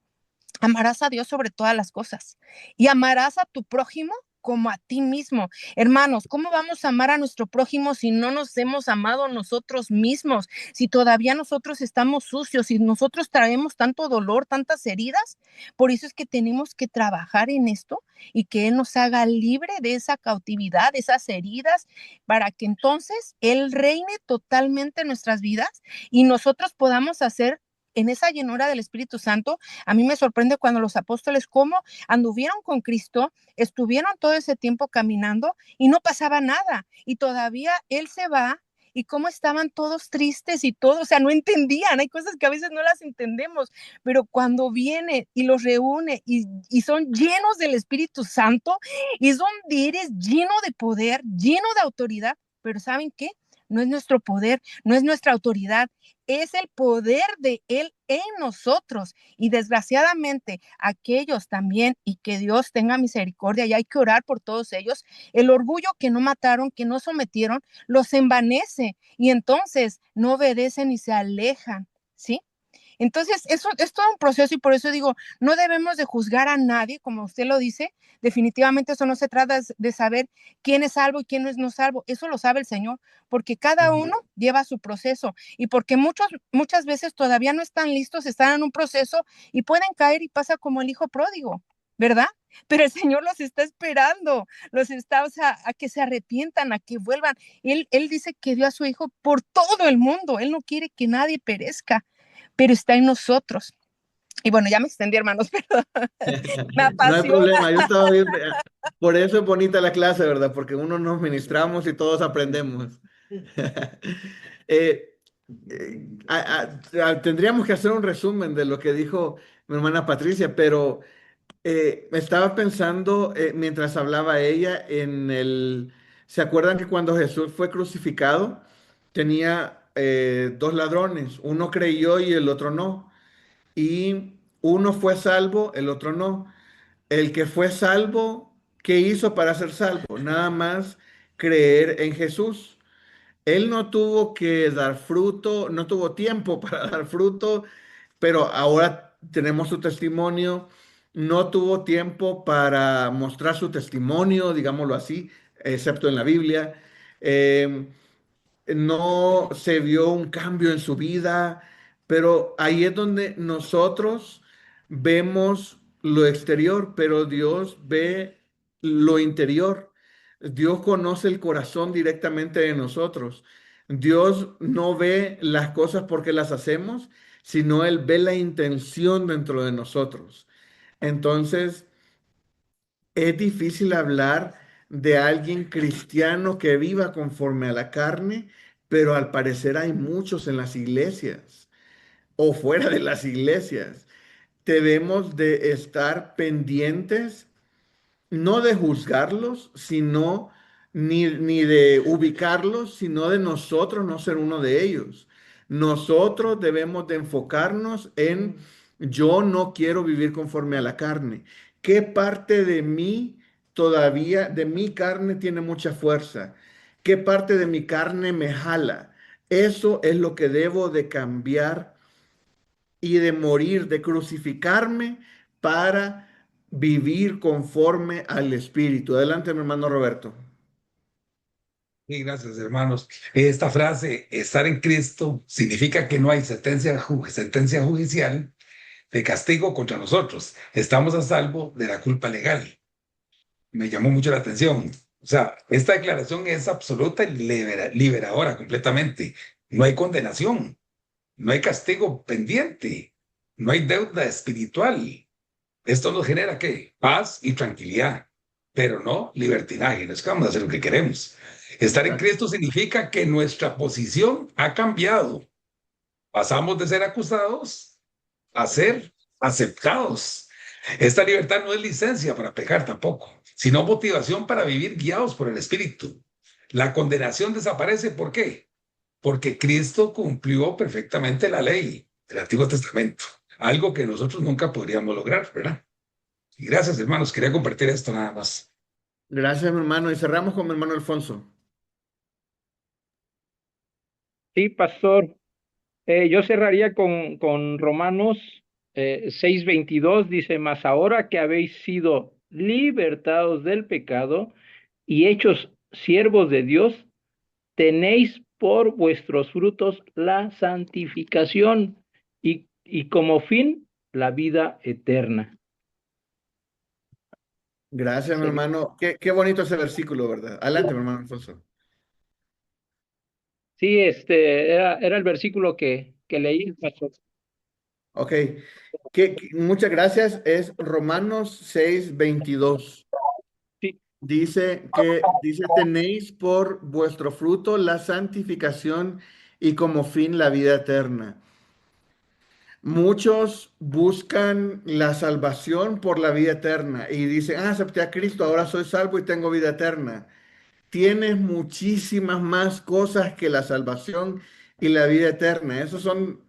Amarás a Dios sobre todas las cosas y amarás a tu prójimo como a ti mismo. Hermanos, ¿cómo vamos a amar a nuestro prójimo si no nos hemos amado nosotros mismos? Si todavía nosotros estamos sucios, si nosotros traemos tanto dolor, tantas heridas. Por eso es que tenemos que trabajar en esto y que Él nos haga libre de esa cautividad, de esas heridas, para que entonces Él reine totalmente en nuestras vidas y nosotros podamos hacer en esa llenura del Espíritu Santo. A mí me sorprende cuando los apóstoles cómo anduvieron con Cristo, estuvieron todo ese tiempo caminando y no pasaba nada. Y todavía Él se va y cómo estaban todos tristes y todo, o sea, no entendían. Hay cosas que a veces no las entendemos, pero cuando viene y los reúne y son llenos del Espíritu Santo, es donde eres lleno de poder, lleno de autoridad. Pero ¿saben qué? No es nuestro poder, no es nuestra autoridad, es el poder de Él en nosotros. Y desgraciadamente aquellos también, y que Dios tenga misericordia, y hay que orar por todos ellos, el orgullo que no mataron, que no sometieron, los envanece y entonces no obedecen y se alejan, ¿sí? Entonces, eso es todo un proceso y por eso digo, no debemos de juzgar a nadie, como usted lo dice. Definitivamente eso no se trata de saber quién es salvo y quién no es no salvo. Eso lo sabe el Señor, porque cada uno lleva su proceso y porque muchas veces todavía no están listos, están en un proceso y pueden caer y pasa como el hijo pródigo, ¿verdad? Pero el Señor los está esperando, los está, o sea, a que se arrepientan, a que vuelvan. Él dice que dio a su hijo por todo el mundo. Él no quiere que nadie perezca, pero está en nosotros. Y bueno, ya me extendí, hermanos, perdón. Me No hay apasiona. problema, yo estaba bien. Por eso es bonita la clase, ¿verdad? Porque uno nos ministramos y todos aprendemos. Eh, tendríamos que hacer un resumen de lo que dijo mi hermana Patricia, pero estaba pensando mientras hablaba ella ¿se acuerdan que cuando Jesús fue crucificado tenía dos ladrones? Uno creyó y el otro no. Y uno fue salvo, el otro no. El que fue salvo, ¿qué hizo para ser salvo? Nada más creer en Jesús. Él no tuvo que dar fruto, no tuvo tiempo para dar fruto, pero ahora tenemos su testimonio. No tuvo tiempo para mostrar su testimonio, digámoslo así, excepto en la Biblia. Eh, no se vio un cambio en su vida, pero ahí es donde nosotros vemos lo exterior, pero Dios ve lo interior. Dios conoce el corazón directamente de nosotros. Dios no ve las cosas porque las hacemos, sino Él ve la intención dentro de nosotros. Entonces, es difícil hablar de alguien cristiano que viva conforme a la carne, pero al parecer hay muchos en las iglesias o fuera de las iglesias. Debemos de estar pendientes, no de juzgarlos, sino ni de ubicarlos, sino de nosotros no ser uno de ellos. Nosotros debemos de enfocarnos en yo no quiero vivir conforme a la carne. ¿Qué parte de mí todavía, de mi carne tiene mucha fuerza? ¿Qué parte de mi carne me jala? Eso es lo que debo de cambiar y de morir, de crucificarme para vivir conforme al Espíritu. Adelante, mi hermano Roberto. Sí, gracias, hermanos. Esta frase, estar en Cristo, significa que no hay sentencia judicial de castigo contra nosotros. Estamos a salvo de la culpa legal. Me llamó mucho la atención. O sea, esta declaración es absoluta y liberadora completamente. No hay condenación, no hay castigo pendiente, no hay deuda espiritual. Esto nos genera ¿qué? Paz y tranquilidad, pero no libertinaje. No es que vamos a hacer lo que queremos. Estar en Cristo significa que nuestra posición ha cambiado. Pasamos de ser acusados a ser aceptados. Esta libertad no es licencia para pecar tampoco, sino motivación para vivir guiados por el Espíritu. La condenación desaparece. ¿Por qué? Porque Cristo cumplió perfectamente la ley del Antiguo Testamento, algo que nosotros nunca podríamos lograr, ¿verdad? Y gracias, hermanos. Quería compartir esto nada más. Gracias, mi hermano. Y cerramos con mi hermano Alfonso. Sí, pastor. Yo cerraría con Romanos 6:22, dice, mas ahora que habéis sido libertados del pecado y hechos siervos de Dios, tenéis por vuestros frutos la santificación y como fin la vida eterna. Gracias, mi hermano. Qué bonito ese versículo, ¿verdad? Adelante, mi hermano Alfonso. Sí, era el versículo que leí, pastor. Ok. Muchas gracias. Es Romanos 6:22. Sí. Dice, tenéis por vuestro fruto la santificación y como fin la vida eterna. Muchos buscan la salvación por la vida eterna y dicen, acepté a Cristo, ahora soy salvo y tengo vida eterna. Tienes muchísimas más cosas que la salvación y la vida eterna. Esos son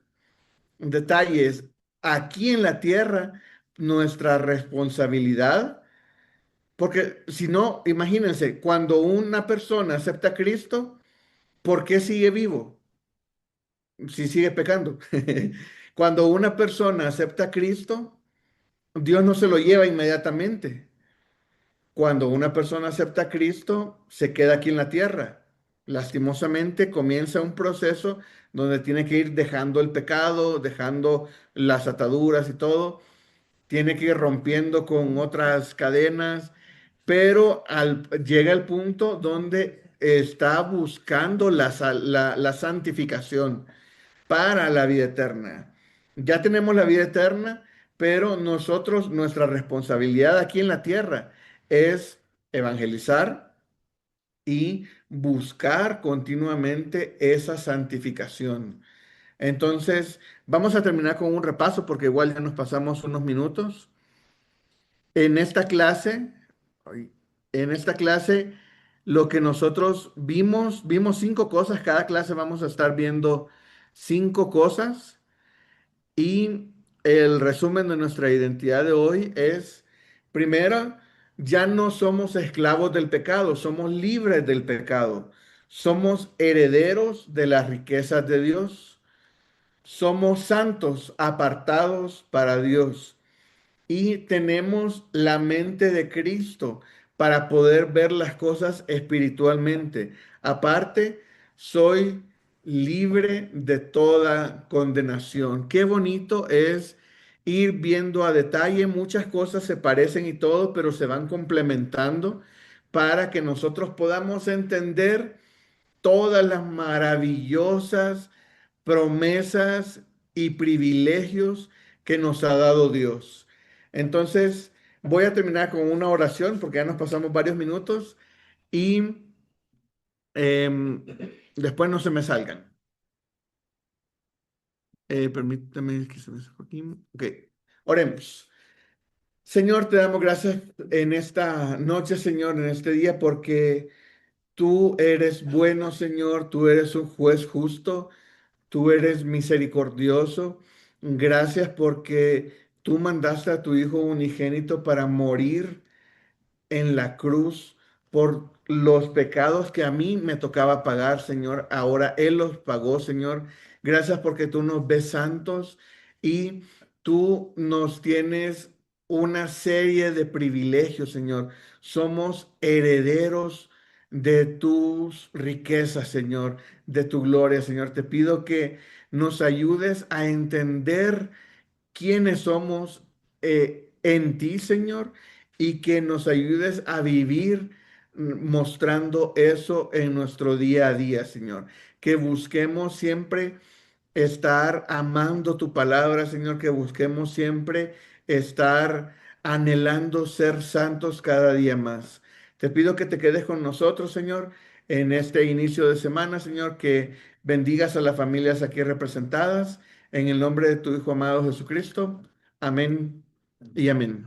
detalles. Aquí en la tierra, nuestra responsabilidad, porque si no, imagínense, cuando una persona acepta a Cristo, ¿por qué sigue vivo? Si sigue pecando. Cuando una persona acepta a Cristo, Dios no se lo lleva inmediatamente. Cuando una persona acepta a Cristo, se queda aquí en la tierra. Lastimosamente comienza un proceso donde tiene que ir dejando el pecado, dejando las ataduras y todo. Tiene que ir rompiendo con otras cadenas, pero llega el punto donde está buscando la santificación para la vida eterna. Ya tenemos la vida eterna, pero nosotros, nuestra responsabilidad aquí en la tierra es evangelizar y buscar continuamente esa santificación. Entonces, vamos a terminar con un repaso porque igual ya nos pasamos unos minutos. En esta clase, en esta clase, lo que nosotros vimos 5 cosas. Cada clase vamos a estar viendo 5 cosas. Y el resumen de nuestra identidad de hoy es, primero, ya no somos esclavos del pecado, somos libres del pecado. Somos herederos de las riquezas de Dios. Somos santos, apartados para Dios. Y tenemos la mente de Cristo para poder ver las cosas espiritualmente. Aparte, soy libre de toda condenación. Qué bonito es ir viendo a detalle. Muchas cosas se parecen y todo, pero se van complementando para que nosotros podamos entender todas las maravillosas promesas y privilegios que nos ha dado Dios. Entonces, voy a terminar con una oración porque ya nos pasamos varios minutos y después no se me salgan. Permítame que se me salga aquí. Ok, oremos. Señor, te damos gracias en esta noche, Señor, en este día, porque tú eres bueno, Señor, tú eres un juez justo. Tú eres misericordioso. Gracias porque tú mandaste a tu Hijo unigénito para morir en la cruz por los pecados que a mí me tocaba pagar, Señor. Ahora Él los pagó, Señor. Gracias porque tú nos ves santos y tú nos tienes una serie de privilegios, Señor. Somos herederos de tus riquezas, Señor, de tu gloria, Señor. Te pido que nos ayudes a entender quiénes somos en ti, Señor, y que nos ayudes a vivir mostrando eso en nuestro día a día, Señor. Que busquemos siempre estar amando tu palabra, Señor, que busquemos siempre estar anhelando ser santos cada día más. Te pido que te quedes con nosotros, Señor, en este inicio de semana, Señor, que bendigas a las familias aquí representadas, en el nombre de tu Hijo amado Jesucristo. Amén y amén.